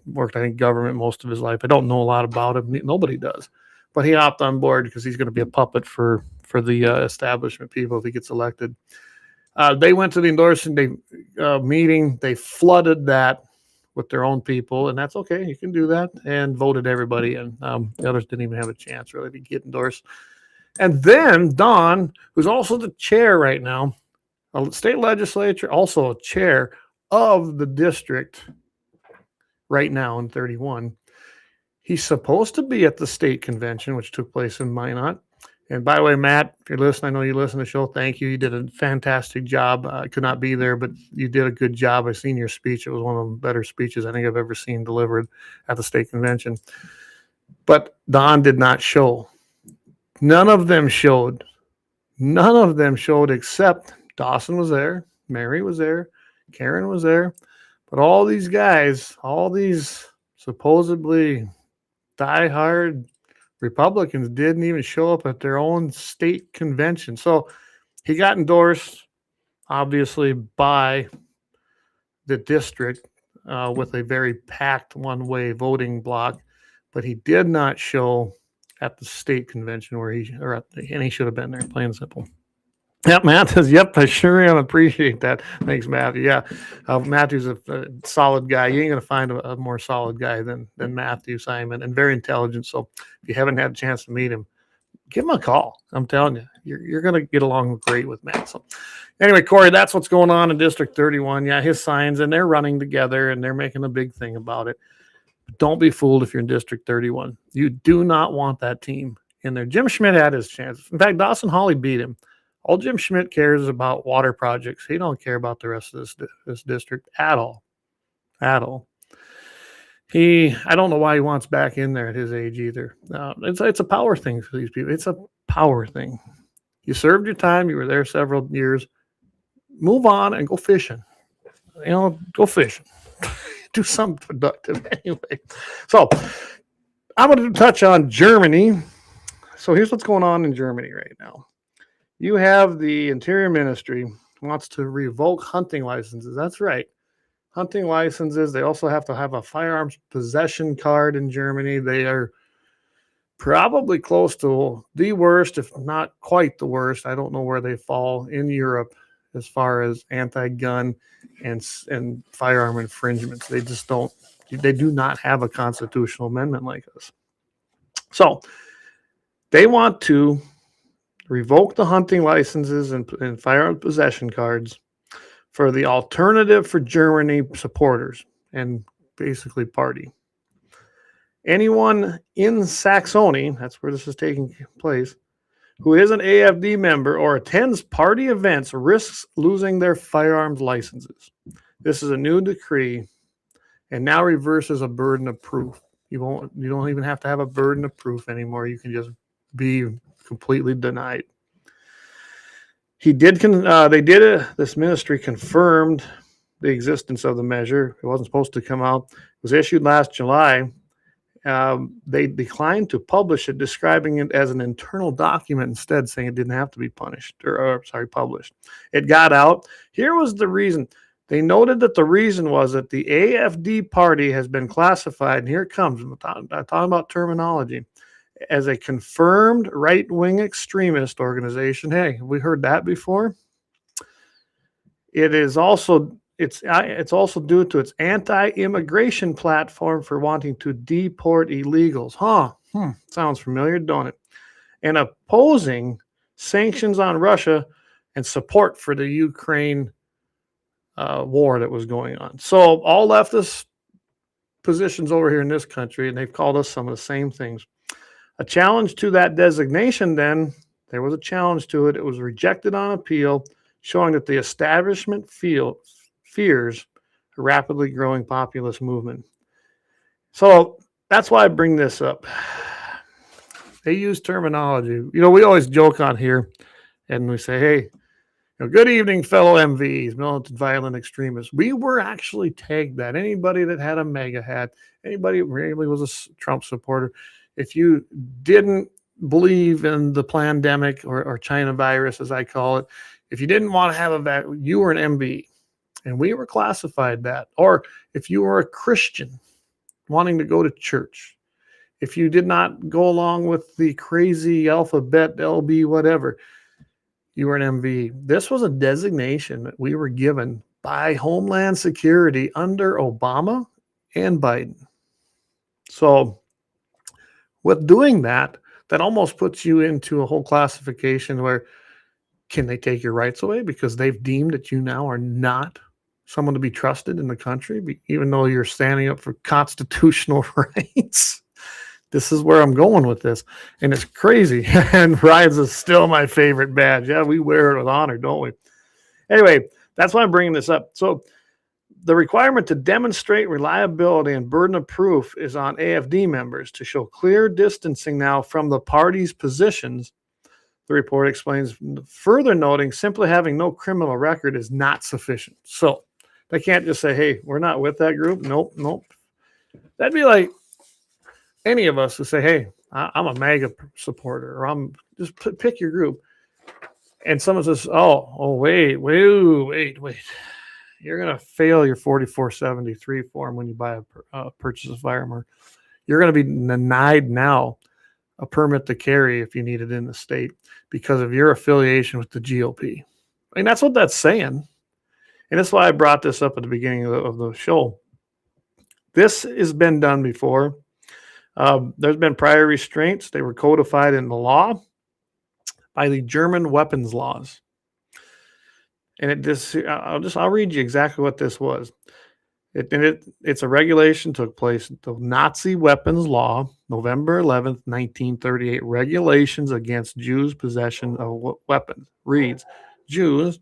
worked, I think, government most of his life. I don't know a lot about him. Nobody does. But he hopped on board because he's going to be a puppet for the establishment people if he gets elected. They went to the endorsing meeting. They flooded that with their own people, and that's okay. You can do that, and voted everybody in. The others didn't even have a chance really to get endorsed. And then Don, who's also the chair right now, a state legislature, also a chair of the district right now in 31. He's supposed to be at the state convention, which took place in Minot. And by the way, Matt, if you're listening, I know you listen to the show. Thank you. You did a fantastic job. I could not be there, but you did a good job. I've seen your speech. It was one of the better speeches I think I've ever seen delivered at the state convention. But Don did not show. None of them showed. None of them showed except Dawson was there. Mary was there. Karen was there. But all these guys, all these supposedly diehard Republicans didn't even show up at their own state convention. So he got endorsed, obviously, by the district with a very packed one-way voting block, but he did not show at the state convention and he should have been there, plain and simple. Yep, Matt says, yep, I sure am. Appreciate that. Thanks, Matthew. Yeah, Matthew's a solid guy. You ain't going to find a more solid guy than Matthew Simon, and very intelligent. So if you haven't had a chance to meet him, give him a call. I'm telling you, you're going to get along great with Matt. So anyway, Corey, that's what's going on in District 31. Yeah, his signs, and they're running together, and they're making a big thing about it. Don't be fooled if you're in District 31. You do not want that team in there. Jim Schmidt had his chance. In fact, Dawson Hawley beat him. All Jim Schmidt cares is about water projects. He don't care about the rest of this district at all. At all. I don't know why he wants back in there at his age either. It's a power thing for these people. It's a power thing. You served your time. You were there several years. Move on and go fishing. Go fishing. Do something productive anyway. So I'm going to touch on Germany. So here's what's going on in Germany right now. You have the Interior Ministry wants to revoke hunting licenses. That's right. Hunting licenses. They also have to have a firearms possession card in Germany. They are probably close to the worst, if not quite the worst. I don't know where they fall in Europe as far as anti-gun and firearm infringements. They just don't. They do not have a constitutional amendment like us. So they want to revoke the hunting licenses and firearm possession cards for the Alternative for Germany supporters. And basically party. Anyone in Saxony, that's where this is taking place, who is an AFD member or attends party events risks losing their firearms licenses. This is a new decree and now reverses a burden of proof. You don't even have to have a burden of proof anymore. You can just be completely denied. This ministry confirmed the existence of the measure. It wasn't supposed to come out. It was issued last July. They declined to publish it, describing it as an internal document instead, saying it didn't have to be published. It got out. Here was the reason. They noted that the reason was that the AFD party has been classified, and here it comes. I'm talking about terminology, as a confirmed right-wing extremist organization. Hey, have we heard that before? It's also due to its anti-immigration platform for wanting to deport illegals. Sounds familiar, don't it? And opposing sanctions on Russia and support for the Ukraine war that was going on. So all leftist positions over here in this country, and they've called us some of the same things. A challenge to that designation, then, there was a challenge to it. It was rejected on appeal, showing that the establishment fears a rapidly growing populist movement. So that's why I bring this up. They use terminology. We always joke on here, and we say, hey, good evening, fellow MVs, militant violent extremists. We were actually tagged that. Anybody that had a MAGA hat, anybody that really was a Trump supporter, if you didn't believe in the pandemic or China virus, as I call it, if you didn't want to have a vaccine, you were an MV. And we were classified that. Or if you were a Christian wanting to go to church, if you did not go along with the crazy alphabet, LB, whatever, you were an MV. This was a designation that we were given by Homeland Security under Obama and Biden. So with doing that, that almost puts you into a whole classification where can they take your rights away because they've deemed that you now are not someone to be trusted in the country, even though you're standing up for constitutional rights. This is where I'm going with this. And it's crazy. And Ryan's is still my favorite badge. Yeah, we wear it with honor, don't we? Anyway, that's why I'm bringing this up. So the requirement to demonstrate reliability and burden of proof is on AFD members to show clear distancing now from the party's positions. The report explains, further noting simply having no criminal record is not sufficient. So they can't just say, hey, we're not with that group. Nope. That'd be like any of us who say, hey, I'm a MAGA supporter, or I'm just pick your group. And someone says, wait. You're going to fail your 4473 form when you buy a purchase of firearm. Or you're going to be denied now a permit to carry if you need it in the state because of your affiliation with the GOP. I mean, that's what that's saying. And that's why I brought this up at the beginning of the show. This has been done before. There's been prior restraints. They were codified in the law by the German weapons laws. And I'll read you exactly what this was. It's a regulation took place. The Nazi weapons law, November 11th, 1938, regulations against Jews' possession of weapons. Reads, Jews,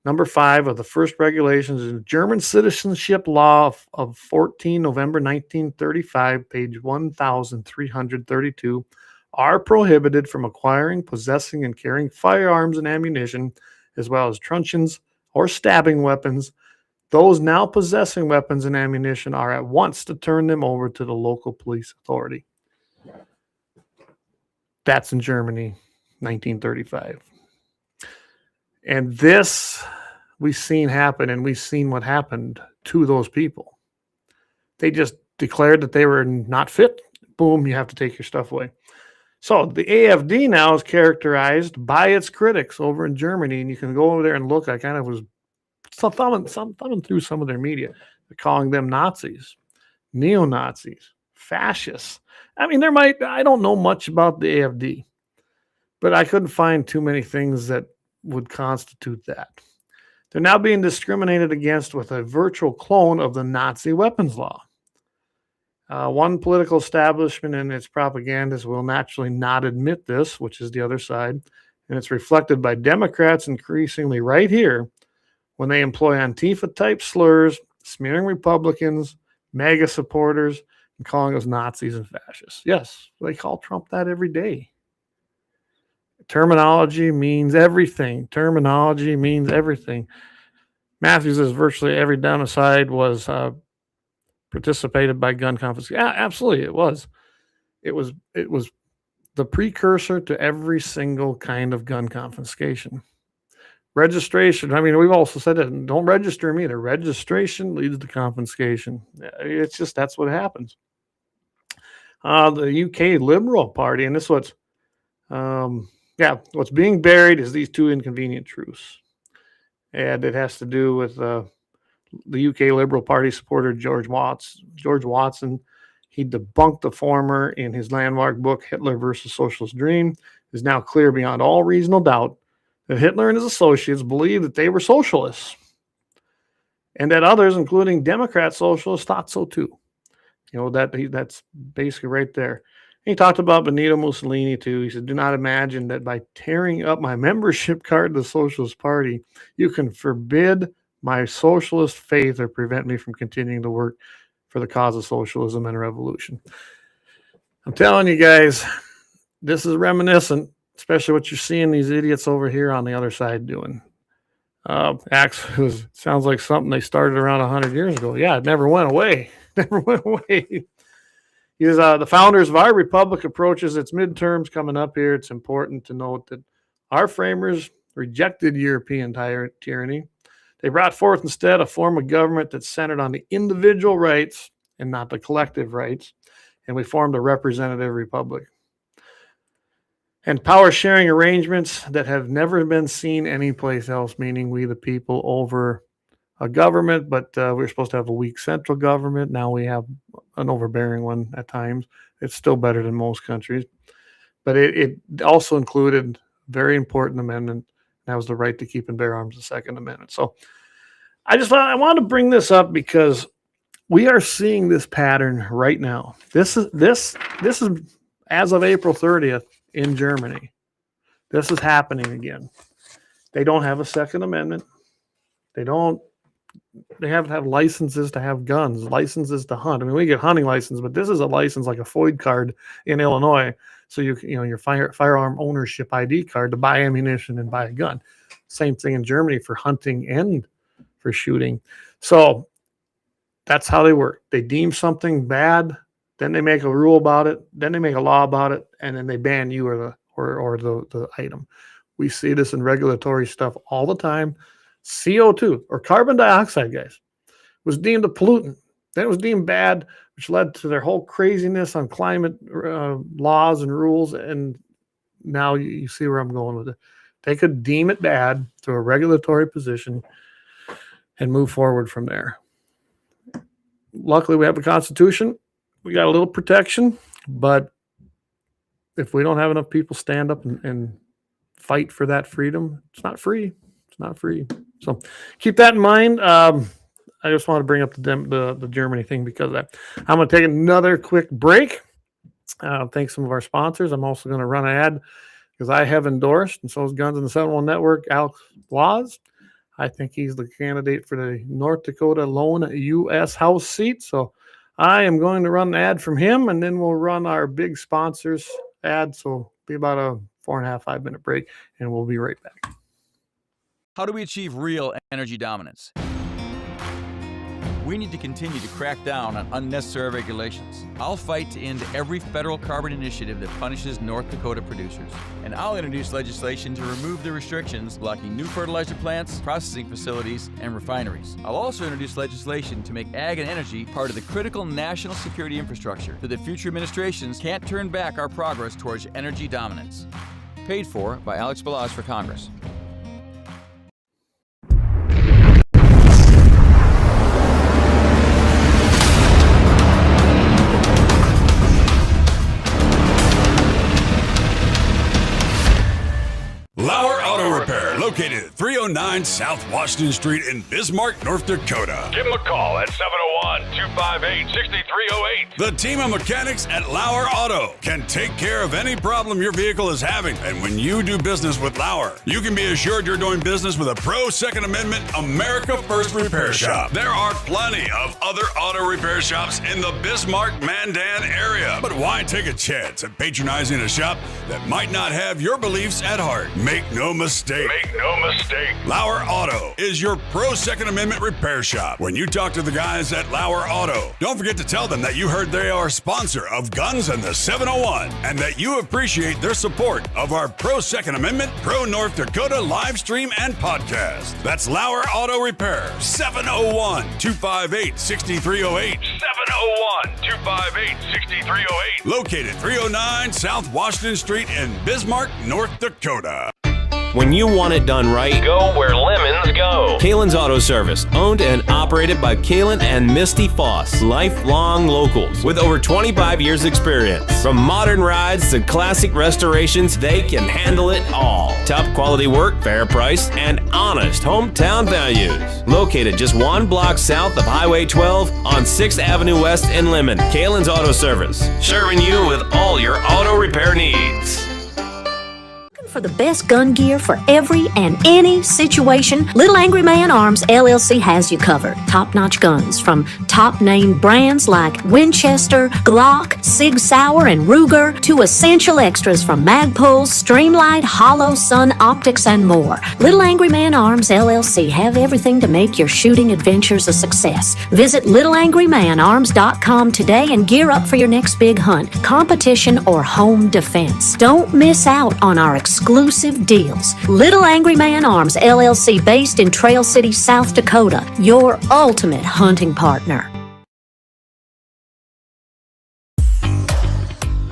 number 5 of the first regulations in German citizenship law of 14 November 1935, page 1332, are prohibited from acquiring, possessing, and carrying firearms and ammunition, as well as truncheons or stabbing weapons. Those now possessing weapons and ammunition are at once to turn them over to the local police authority. That's in Germany, 1935. And this we've seen happen, and we've seen what happened to those people. They just declared that they were not fit. Boom, you have to take your stuff away. So the AFD now is characterized by its critics over in Germany, and you can go over there and look. I kind of was thumbing through some of their media. They're calling them Nazis, neo-Nazis, fascists. I mean, I don't know much about the AFD, but I couldn't find too many things that would constitute that. They're now being discriminated against with a virtual clone of the Nazi weapons law. One political establishment and its propagandists will naturally not admit this, which is the other side, and it's reflected by Democrats increasingly right here when they employ Antifa-type slurs, smearing Republicans, MAGA supporters, and calling us Nazis and fascists. Yes, they call Trump that every day. Terminology means everything. Terminology means everything. Matthews says virtually every democide was participated by gun confiscation. Yeah, absolutely, it was. It was the precursor to every single kind of gun confiscation. Registration. I mean, we've also said that. Don't register them either. Registration leads to confiscation. It's just that's what happens. The UK Liberal Party, and this is what's what's being buried is these two inconvenient truths, and it has to do with the UK Liberal Party supporter George Watson. He debunked the former in his landmark book, Hitler versus Socialist Dream. It is now clear beyond all reasonable doubt that Hitler and his associates believed that they were socialists, and that others, including Democrat socialists, thought so too. You know, that's basically right there. He talked about Benito Mussolini too. He said, do not imagine that by tearing up my membership card to the Socialist Party, you can forbid my socialist faith or prevent me from continuing to work for the cause of socialism and revolution. I'm telling you guys, this is reminiscent, especially what you're seeing these idiots over here on the other side doing. Sounds like something they started around 100 years ago. Yeah, it never went away. Never went away. He's the founders of our republic approaches its midterms coming up here. It's important to note that our framers rejected European tyranny. They brought forth instead a form of government that's centered on the individual rights and not the collective rights. And we formed a representative republic. And power sharing arrangements that have never been seen anyplace else, meaning we the people over a government, but we're supposed to have a weak central government. Now we have an overbearing one at times. It's still better than most countries. But it also included a very important amendment. That was the right to keep and bear arms, the Second Amendment. So I wanted to bring this up because we are seeing this pattern right now. This is as of April 30th in Germany. This is happening again. They don't have a Second Amendment. They haven't had licenses to have guns, licenses to hunt. I mean, we get hunting license, but this is a license like a FOID card in Illinois. So your firearm ownership ID card to buy ammunition and buy a gun. Same thing in Germany for hunting and for shooting. So that's how they work. They deem something bad, then they make a rule about it, then they make a law about it, and then they ban you or the item. We see this in regulatory stuff all the time. CO2 or carbon dioxide, guys, was deemed a pollutant. Then it was deemed bad, which led to their whole craziness on climate laws and rules. And now you see where I'm going with it. They could deem it bad to a regulatory position and move forward from there. Luckily, we have a Constitution. We got a little protection, but if we don't have enough people stand up and fight for that freedom, it's not free. It's not free. So keep that in mind. I just want to bring up the Germany thing because of that. I'm going to take another quick break. Thank some of our sponsors. I'm also going to run an ad because I have endorsed, and so is Guns in the 701 Network, Alex Laws. I think he's the candidate for the North Dakota lone U.S. House seat. So I am going to run an ad from him, and then we'll run our big sponsors ad. So it'll be about a 4.5, 5 minute break, and we'll be right back. How do we achieve real energy dominance? We need to continue to crack down on unnecessary regulations. I'll fight to end every federal carbon initiative that punishes North Dakota producers. And I'll introduce legislation to remove the restrictions blocking new fertilizer plants, processing facilities, and refineries. I'll also introduce legislation to make ag and energy part of the critical national security infrastructure so that future administrations can't turn back our progress towards energy dominance. Paid for by Alex Balazs for Congress. Lauer Auto Repair, Located at 309 South Washington Street in Bismarck, North Dakota. Give them a call at 701-258-6308. The team of mechanics at Lauer Auto can take care of any problem your vehicle is having. And when you do business with Lauer, you can be assured you're doing business with a pro Second Amendment America First repair shop. There are plenty of other auto repair shops in the Bismarck-Mandan area. But why take a chance at patronizing a shop that might not have your beliefs at heart? Make no mistake. Lauer Auto is your pro Second Amendment repair shop. When you talk to the guys at Lauer Auto, don't forget to tell them that you heard they are a sponsor of Guns and the 701 and that you appreciate their support of our pro Second Amendment, pro North Dakota live stream and podcast. That's Lauer Auto Repair, 701-258-6308. 701-258-6308. Located 309 South Washington Street in Bismarck, North Dakota. When you want it done right, Go where lemons go. Kalon's Auto Service, owned and operated by Kalon and Misty Foss, lifelong locals with over 25 years experience. From modern rides to classic restorations, they can handle it all. Top quality work, fair price, and honest hometown values. Located just one block south of Highway 12 on 6th Avenue West in Lemmon. Kalon's Auto Service, serving you with all your auto repair needs. For the best gun gear for every and any situation, Little Angry Man Arms LLC has you covered. Top-notch guns from top-name brands like Winchester, Glock, Sig Sauer, and Ruger to essential extras from Magpul, Streamlight, Hollow, Sun Optics, and more. Little Angry Man Arms LLC have everything to make your shooting adventures a success. Visit littleangrymanarms.com today and gear up for your next big hunt, competition, or home defense. Don't miss out on our exclusive deals. Little Angry Man Arms LLC, based in Trail City, South Dakota, your ultimate hunting partner.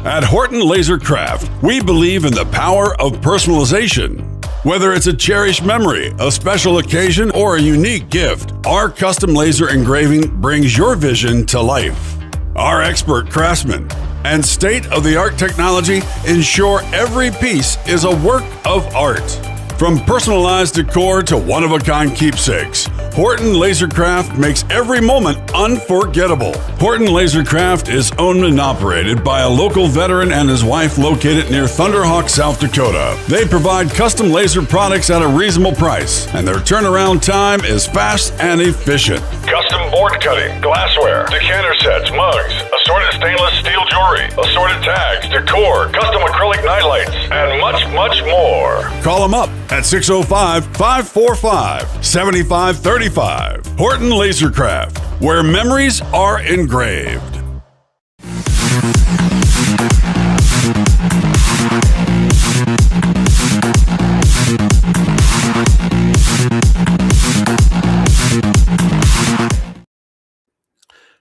At Horton LaserCraft, we believe in the power of personalization. Whether it's a cherished memory, a special occasion, or a unique gift, our custom laser engraving brings your vision to life. Our expert craftsmen and state-of-the-art technology ensure every piece is a work of art. From personalized decor to one-of-a-kind keepsakes, Horton LaserCraft makes every moment unforgettable. Horton LaserCraft is owned and operated by a local veteran and his wife located near Thunderhawk, South Dakota. They provide custom laser products at a reasonable price, and their turnaround time is fast and efficient. Custom board cutting, glassware, decanter sets, mugs, assorted stainless steel jewelry, assorted tags, decor, custom acrylic nightlights, and much, much more. Call them up at 605-545-7535. Horton LaserCraft, where memories are engraved.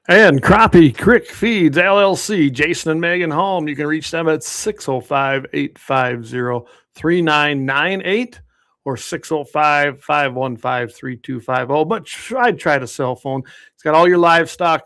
And Crappie Creek Feeds LLC, Jason and Megan Holm. You can reach them at 605-850-3998 or 605-515-3250. But I'd try the cell phone. It's got all your livestock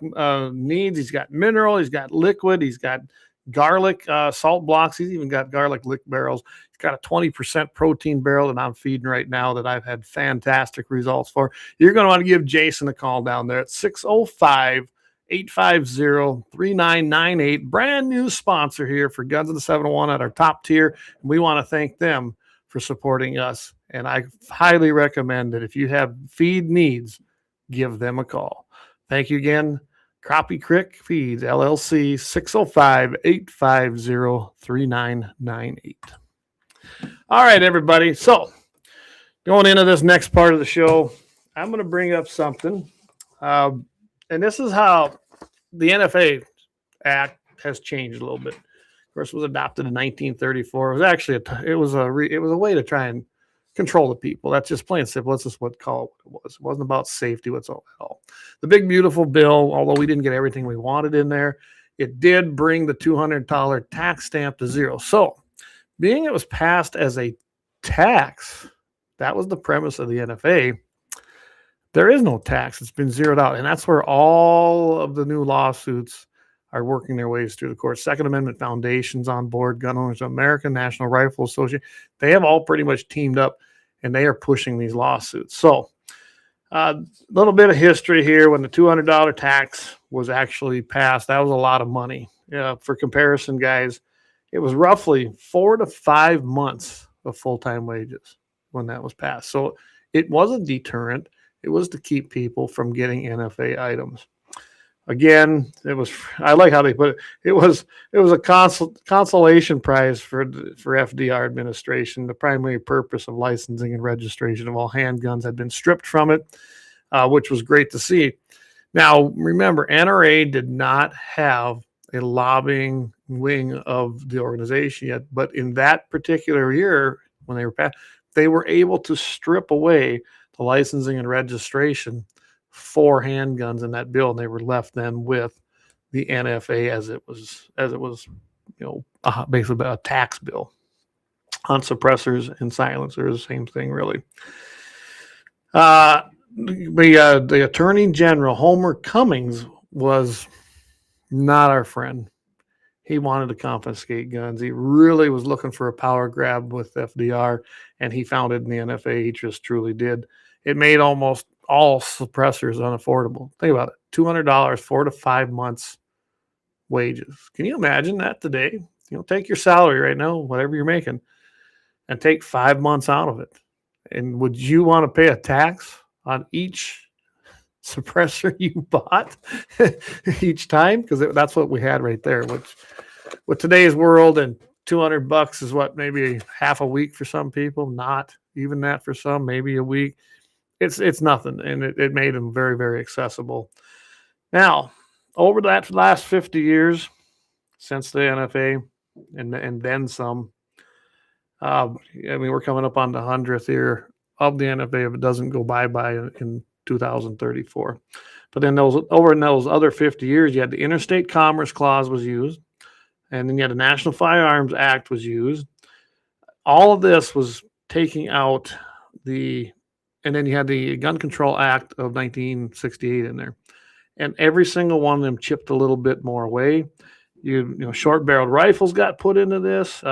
needs. He's got mineral. He's got liquid. He's got garlic salt blocks. He's even got garlic lick barrels. He's got a 20% protein barrel that I'm feeding right now that I've had fantastic results for. You're going to want to give Jason a call down there at 605-850-3998. Brand new sponsor here for Guns of the 701 at our top tier. And we want to thank them for supporting us. And I highly recommend that if you have feed needs, give them a call. Thank you again. Crappie Creek Feeds LLC, 605-850-3998. All right, everybody. So going into this next part of the show, I'm going to bring up something. And this is how the NFA Act has changed a little bit. Of course, it was adopted in 1934. It was actually it was a way to try and control the people. That's just plain simple. That's just what call it what it was. It wasn't about safety at all. The big beautiful bill, although we didn't get everything we wanted in there, it did bring the $200 tax stamp to zero. So, being it was passed as a tax, that was the premise of the NFA. There is no tax. It's been zeroed out. And that's where all of the new lawsuits are working their ways through the courts. Second Amendment Foundation's on board, Gun Owners of America, National Rifle Association. They have all pretty much teamed up. and they are pushing these lawsuits. So a little bit of history here. When the $200 tax was actually passed, that was a lot of money. For comparison, guys, it was roughly 4 to 5 months of full-time wages when that was passed. So it was a deterrent. It was to keep people from getting NFA items. Again, I like how they put it. It was a consolation prize for FDR administration. The primary purpose of licensing and registration of all handguns had been stripped from it, which was great to see. Now, remember, NRA did not have a lobbying wing of the organization yet, but in that particular year, when they were passed, they were able to strip away the licensing and registration for handguns in that bill, and they were left then with the NFA as it was, basically a tax bill on suppressors and silencers. Same thing, really. The Attorney General Homer Cummings was not our friend. He wanted to confiscate guns. He really was looking for a power grab with FDR, and he found it in the NFA. He just truly did. It made almost all suppressors unaffordable. Think about it. $200, 4 to 5 months wages. Can you imagine that today? Take your salary right now, whatever you're making, and take 5 months out of it. And would you want to pay a tax on each suppressor you bought each time? Because that's what we had right there, which with today's world, and $200 is what, maybe half a week for some people, not even that for some, maybe a week. It's nothing, and it made them very, very accessible. Now, over that last 50 years since the NFA, and then some, we're coming up on the 100th year of the NFA if it doesn't go bye-bye in 2034. But then over in those other 50 years, you had the Interstate Commerce Clause was used, and then you had the National Firearms Act was used. All of this was taking out and then you had the Gun Control Act of 1968 in there. And every single one of them chipped a little bit more away. Short-barreled rifles got put into this,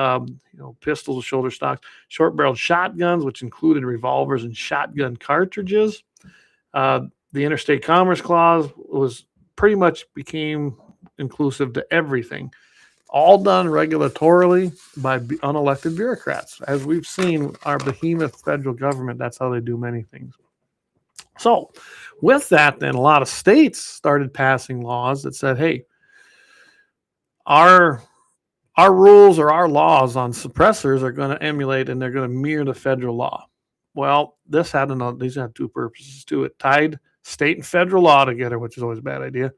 pistols, shoulder stocks, short-barreled shotguns, which included revolvers and shotgun cartridges. The Interstate Commerce Clause pretty much became inclusive to everything. All done regulatorily by unelected bureaucrats. As we've seen, our behemoth federal government, that's how they do many things. So with that, then a lot of states started passing laws that said, hey, our rules or our laws on suppressors are going to emulate and they're going to mirror the federal law. Well, these had two purposes to it. Tied state and federal law together, which is always a bad idea.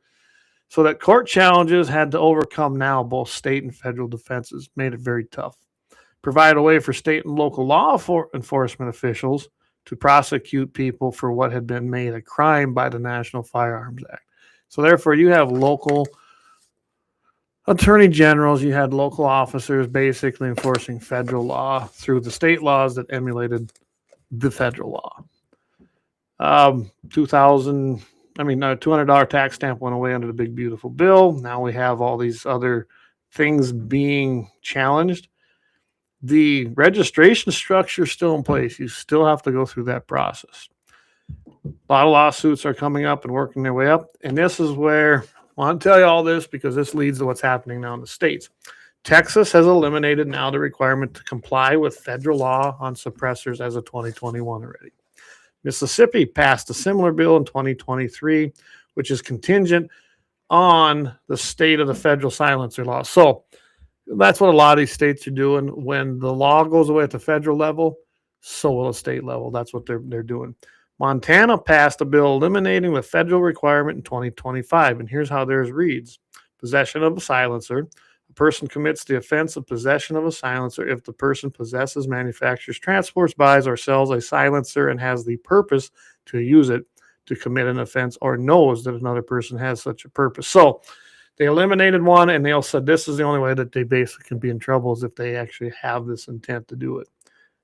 So that court challenges had to overcome now both state and federal defenses, made it very tough. Provide a way for state and local law enforcement officials to prosecute people for what had been made a crime by the National Firearms Act. So therefore, you have local attorney generals, you had local officers basically enforcing federal law through the state laws that emulated the federal law. $200 tax stamp went away under the big beautiful bill. Now we have all these other things being challenged. The registration structure is still in place. You still have to go through that process. A lot of lawsuits are coming up and working their way up. And this is where I want to tell you all this, because this leads to what's happening now in the states. Texas has eliminated now the requirement to comply with federal law on suppressors as of 2021 already. Mississippi passed a similar bill in 2023, which is contingent on the state of the federal silencer law. So that's what a lot of these states are doing. When the law goes away at the federal level, so will the state level. That's what they're doing. Montana passed a bill eliminating the federal requirement in 2025, and here's how theirs reads. Possession of a silencer. A person commits the offense of possession of a silencer if the person possesses, manufactures, transports, buys, or sells a silencer and has the purpose to use it to commit an offense or knows that another person has such a purpose. So they eliminated one, and they all said this is the only way that they basically can be in trouble is if they actually have this intent to do it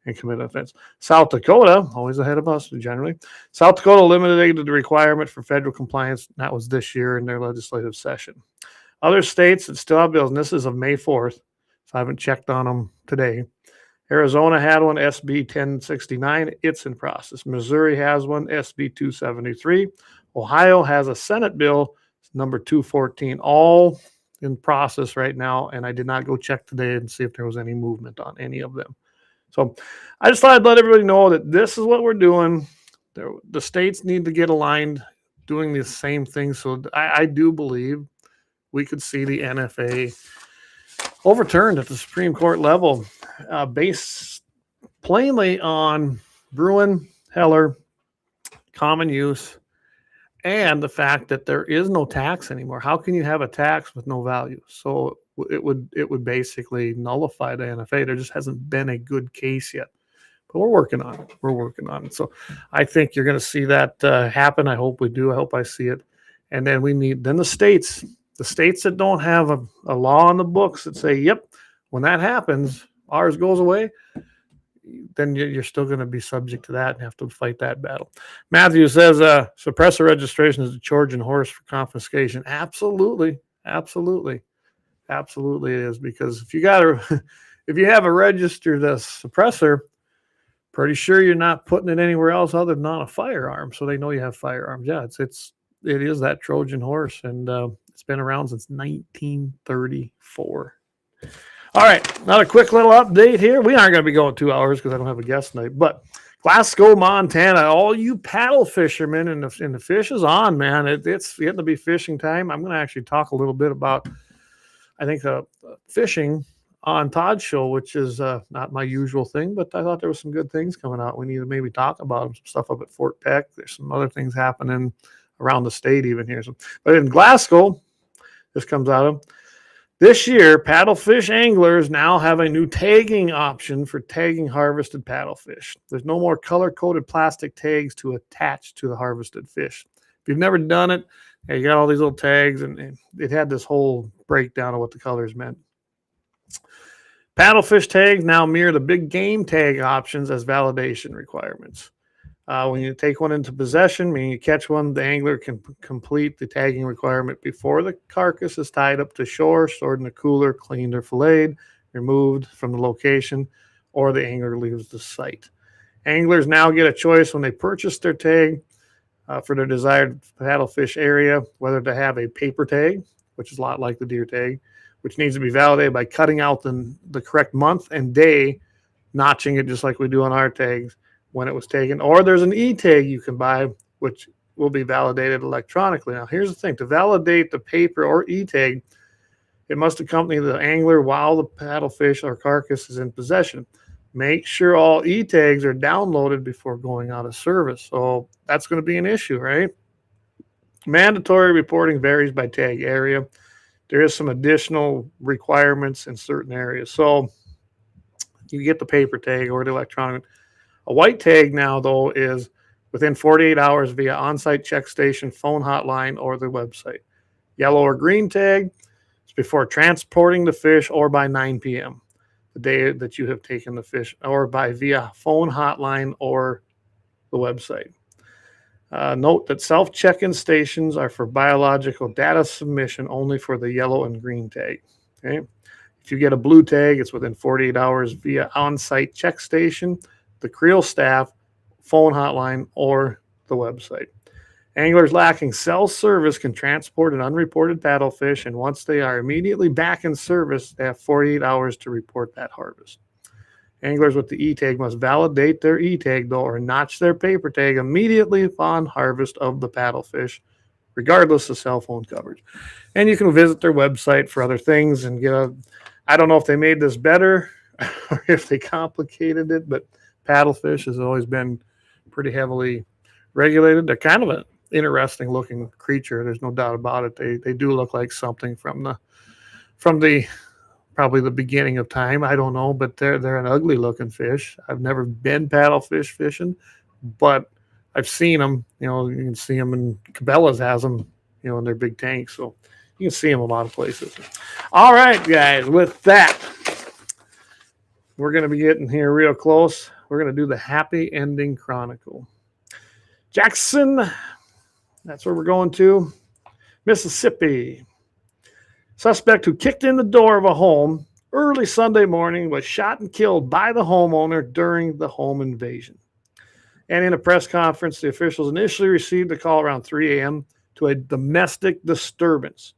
and commit an offense. South Dakota, always ahead of us generally, South Dakota eliminated the requirement for federal compliance. That was this year in their legislative session. Other states that still have bills, and this is of May 4th, so I haven't checked on them today. Arizona had one, SB 1069. It's in process. Missouri has one, SB 273. Ohio has a Senate bill, number 214, all in process right now. And I did not go check today and see if there was any movement on any of them. So I just thought I'd let everybody know that this is what we're doing. The states need to get aligned doing the same thing. So I do believe we could see the NFA overturned at the Supreme Court level, based plainly on Bruin, Heller, common use, and the fact that there is no tax anymore. How can you have a tax with no value? So it would basically nullify the NFA. There just hasn't been a good case yet, but we're working on it. We're working on it. So I think you're going to see that happen. I hope we do. I hope I see it. And then we need the states that don't have a law on the books that say, yep, when that happens, ours goes away, then you're still going to be subject to that and have to fight that battle. Matthew says, suppressor registration is a Trojan horse for confiscation. Absolutely. Absolutely. Absolutely it is, because if you have a registered suppressor, pretty sure you're not putting it anywhere else other than on a firearm. So they know you have firearms. Yeah, it is that Trojan horse. And, it's been around since 1934. All right, not a quick little update here. We aren't going to be going 2 hours because I don't have a guest tonight. But Glasgow, Montana, all you paddle fishermen, and the fish is on, man. It's getting to be fishing time. I'm going to actually talk a little bit about, I think, fishing on Todd's show, which is not my usual thing, but I thought there was some good things coming out. We need to maybe talk about them. Some stuff up at Fort Peck. There's some other things happening around the state even here. But in Glasgow, this comes out of this year, paddlefish anglers now have a new tagging option for tagging harvested paddlefish. There's no more color-coded plastic tags to attach to the harvested fish. If you've never done it, you got all these little tags, and it had this whole breakdown of what the colors meant. Paddlefish tags now mirror the big game tag options as validation requirements. When you take one into possession, meaning you catch one, the angler can complete the tagging requirement before the carcass is tied up to shore, stored in a cooler, cleaned or filleted, removed from the location, or the angler leaves the site. Anglers now get a choice when they purchase their tag for their desired paddlefish area, whether to have a paper tag, which is a lot like the deer tag, which needs to be validated by cutting out the correct month and day, notching it just like we do on our tags when it was taken, or there's an e-tag you can buy, which will be validated electronically. Now, here's the thing. To validate the paper or e-tag, it must accompany the angler while the paddlefish or carcass is in possession. Make sure all e-tags are downloaded before going out of service. So that's going to be an issue, right? Mandatory reporting varies by tag area. There is some additional requirements in certain areas. So you get the paper tag or the electronic. A white tag now, though, is within 48 hours via on-site check station, phone hotline, or the website. Yellow or green tag is before transporting the fish or by 9 p.m., the day that you have taken the fish, or by via phone hotline or the website. Note that self-check-in stations are for biological data submission only for the yellow and green tag. Okay? If you get a blue tag, it's within 48 hours via on-site check station, the creel staff, phone hotline, or the website. Anglers lacking cell service can transport an unreported paddlefish, and once they are immediately back in service, they have 48 hours to report that harvest. Anglers with the e-tag must validate their e-tag, though, or notch their paper tag immediately upon harvest of the paddlefish, regardless of cell phone coverage. And you can visit their website for other things and I don't know if they made this better or if they complicated it, but paddlefish has always been pretty heavily regulated. They're kind of an interesting looking creature. There's no doubt about it. They do look like something from the probably the beginning of time. I don't know, but they're an ugly looking fish. I've never been paddlefish fishing, but I've seen them. You know, you can see them, and Cabela's has them, you know, in their big tanks. So you can see them a lot of places. All right, guys, with that, we're going to be getting here real close. We're going to do the happy ending chronicle. Jackson, that's where we're going to. Mississippi. Suspect who kicked in the door of a home early Sunday morning was shot and killed by the homeowner during the home invasion. And in a press conference, the officials initially received a call around 3 a.m. to a domestic disturbance.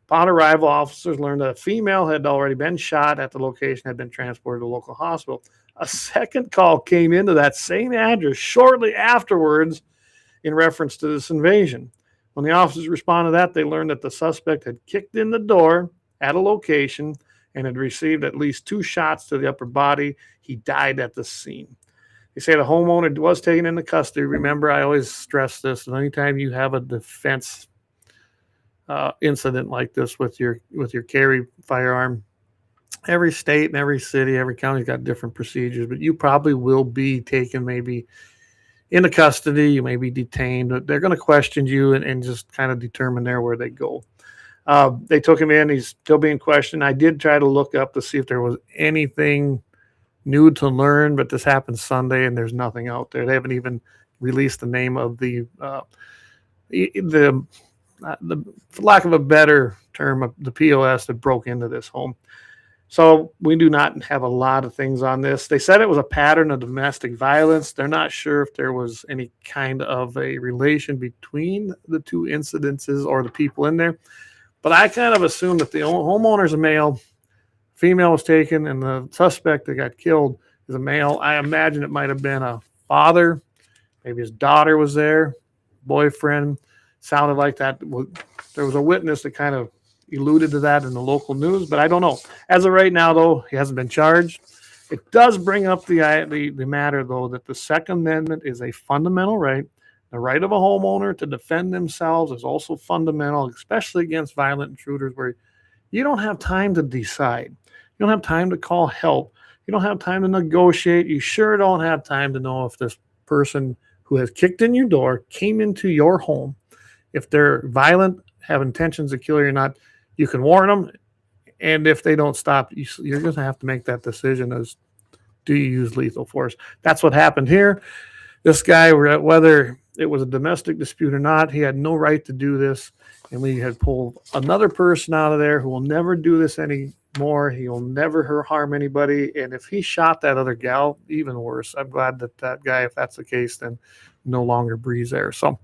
Upon arrival, officers learned that a female had already been shot at the location, had been transported to a local hospital. A second call came into that same address shortly afterwards in reference to this invasion. When the officers responded to that, they learned that the suspect had kicked in the door at a location and had received at least 2 shots to the upper body. He died at the scene. They say the homeowner was taken into custody. Remember, I always stress this. Anytime you have a defense incident like this with your carry firearm, every state and every city, every county's got different procedures, but you probably will be taken maybe into custody. You may be detained. They're going to question you and just kind of determine there where they go. They took him in. He's still being questioned. I did try to look up to see if there was anything new to learn, but this happened Sunday and there's nothing out there. They haven't even released the name of the for lack of a better term, the POS that broke into this home. So we do not have a lot of things on this. They said it was a pattern of domestic violence. They're not sure if there was any kind of a relation between the 2 incidences or the people in there. But I kind of assume that the homeowner's a male, female was taken, and the suspect that got killed is a male. I imagine it might have been a father. Maybe his daughter was there, boyfriend. Sounded like that. There was a witness that kind of alluded to that in the local news, but I don't know. As of right now, though, he hasn't been charged. It does bring up the matter, though, that the Second Amendment is a fundamental right. The right of a homeowner to defend themselves is also fundamental, especially against violent intruders, where you don't have time to decide. You don't have time to call help. You don't have time to negotiate. You sure don't have time to know if this person who has kicked in your door came into your home. If they're violent, have intentions to kill you or not, you can warn them. And if they don't stop, you're going to have to make that decision as, do you use lethal force? That's what happened here. This guy, whether it was a domestic dispute or not, he had no right to do this. And we had pulled another person out of there who will never do this anymore. He will never harm anybody. And if he shot that other gal, even worse. I'm glad that guy, if that's the case, then no longer breathes there. So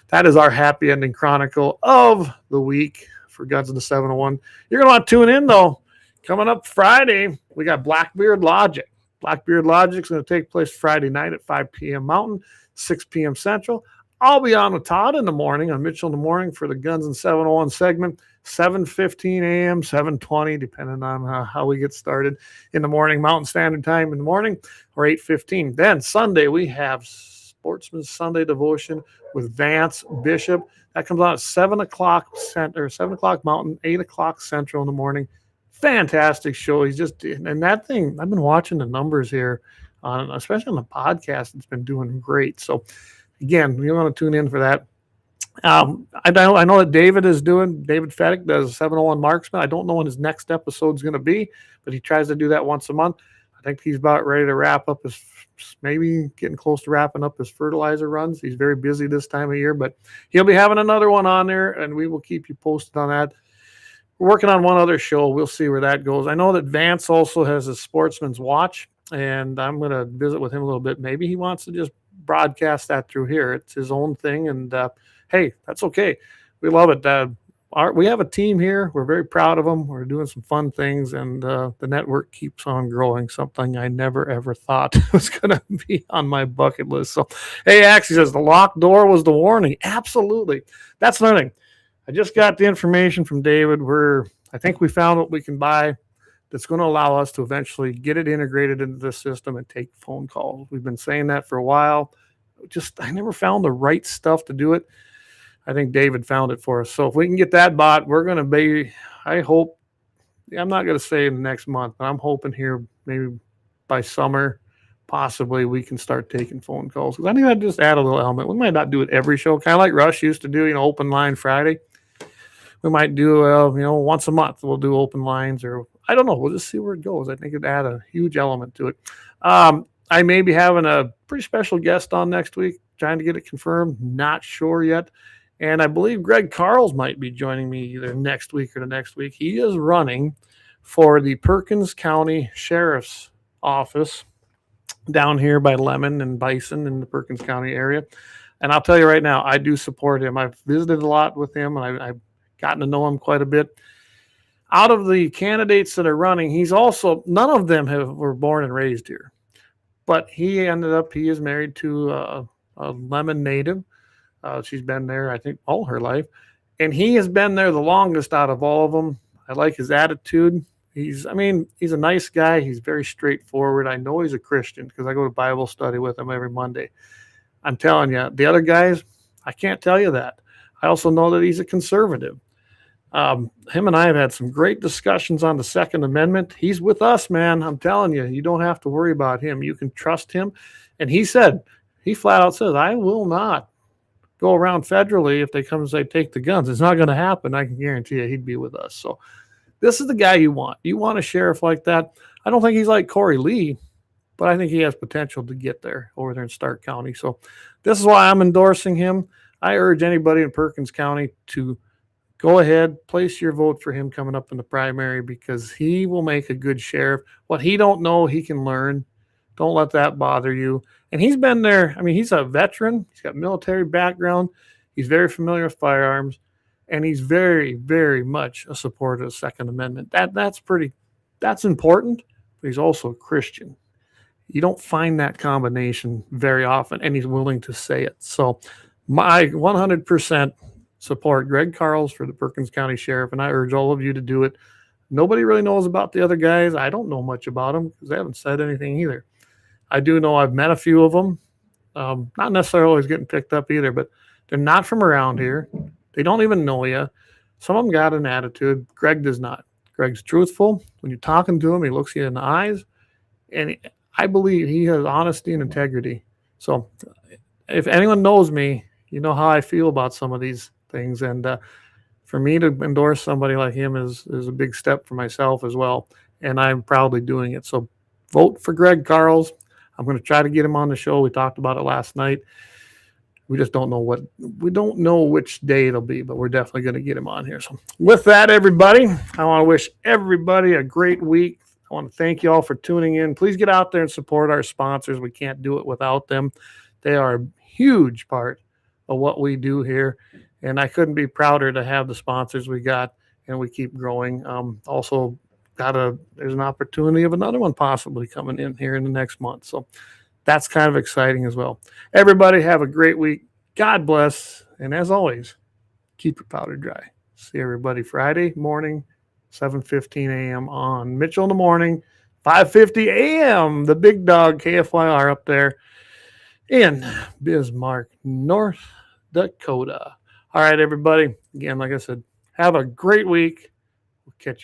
that is our happy ending chronicle of the week for Guns in the 701. You're going to want to tune in, though. Coming up Friday, we got Blackbeard Logic. Blackbeard Logic is going to take place Friday night at 5 p.m. Mountain, 6 p.m. Central. I'll be on with Todd in the morning, on Mitchell in the morning for the Guns in 701 segment, 7:15 a.m., 7:20, depending on how we get started in the morning, Mountain Standard Time in the morning, or 8:15. Then Sunday, we have Sportsman Sunday Devotion with Vance Bishop. That comes out at 7 o'clock Mountain, 8 o'clock Central in the morning. Fantastic show. He's just, and that thing, I've been watching the numbers here, especially on the podcast. It's been doing great. So again, you want to tune in for that. I know that David Fedek does 701 Marksman. I don't know when his next episode is going to be, but he tries to do that once a month. I think he's about ready to wrap up maybe getting close to wrapping up his fertilizer runs. He's very busy this time of year, but he'll be having another one on there, and we will keep you posted on that. We're working on one other show. We'll see where that goes. I know that Vance also has a Sportsman's Watch, and I'm going to visit with him a little bit. Maybe he wants to just broadcast that through here. It's his own thing, and hey, that's okay. We love it. We have a team here. We're very proud of them. We're doing some fun things, and the network keeps on growing, something I never, ever thought was going to be on my bucket list. So, hey, Axie says the locked door was the warning. Absolutely. That's learning. I just got the information from David where I think we found what we can buy that's going to allow us to eventually get it integrated into the system and take phone calls. We've been saying that for a while. I never found the right stuff to do it. I think David found it for us. So if we can get that bought, we're going to be, I hope, I'm not going to say in the next month, but I'm hoping here maybe by summer, possibly we can start taking phone calls. Because I think I'd just add a little element. We might not do it every show, kind of like Rush used to do, open line Friday. We might do, once a month we'll do open lines, or I don't know. We'll just see where it goes. I think it'd add a huge element to it. I may be having a pretty special guest on next week, trying to get it confirmed. Not sure yet. And I believe Greg Carls might be joining me either next week or the next week. He is running for the Perkins County Sheriff's Office down here by Lemmon and Bison in the Perkins County area. And I'll tell you right now, I do support him. I've visited a lot with him, and I've gotten to know him quite a bit. Out of the candidates that are running, he's also, none of them were born and raised here. But he is married to a Lemmon native. She's been there, I think, all her life. And he has been there the longest out of all of them. I like his attitude. He's a nice guy. He's very straightforward. I know he's a Christian because I go to Bible study with him every Monday. I'm telling you, the other guys, I can't tell you that. I also know that he's a conservative. Him and I have had some great discussions on the Second Amendment. He's with us, man. I'm telling you, you don't have to worry about him. You can trust him. And he flat out says, I will not go around federally if they come and say, take the guns. It's not going to happen. I can guarantee you he'd be with us. So this is the guy you want. You want a sheriff like that. I don't think he's like Corey Lee, but I think he has potential to get there over there in Stark County. So this is why I'm endorsing him. I urge anybody in Perkins County to go ahead, place your vote for him coming up in the primary because he will make a good sheriff. What he don't know, he can learn. Don't let that bother you. And he's been there. I mean, he's a veteran. He's got military background. He's very familiar with firearms. And he's very, very much a supporter of the Second Amendment. That's important, but he's also a Christian. You don't find that combination very often, and he's willing to say it. So my 100% support Greg Carls for the Perkins County Sheriff, and I urge all of you to do it. Nobody really knows about the other guys. I don't know much about them because they haven't said anything either. I do know I've met a few of them. Not necessarily always getting picked up either, but they're not from around here. They don't even know you. Some of them got an attitude. Greg does not. Greg's truthful. When you're talking to him, he looks you in the eyes. And I believe he has honesty and integrity. So if anyone knows me, you know how I feel about some of these things. And for me to endorse somebody like him is a big step for myself as well. And I'm proudly doing it. So vote for Greg Carls. I'm going to try to get him on the show. We talked about it last night. We just don't know which day it'll be, but we're definitely going to get him on here. So with that, everybody, I want to wish everybody a great week. I want to thank you all for tuning in. Please get out there and support our sponsors. We can't do it without them. They are a huge part of what we do here. And I couldn't be prouder to have the sponsors we got, and we keep growing. Also, there's an opportunity of another one possibly coming in here in the next month. So that's kind of exciting as well. Everybody have a great week. God bless. And as always, keep your powder dry. See everybody Friday morning, 7:15 a.m. on Mitchell in the Morning, 5:50 a.m. The big dog KFYR up there in Bismarck, North Dakota. All right, everybody. Again, like I said, have a great week.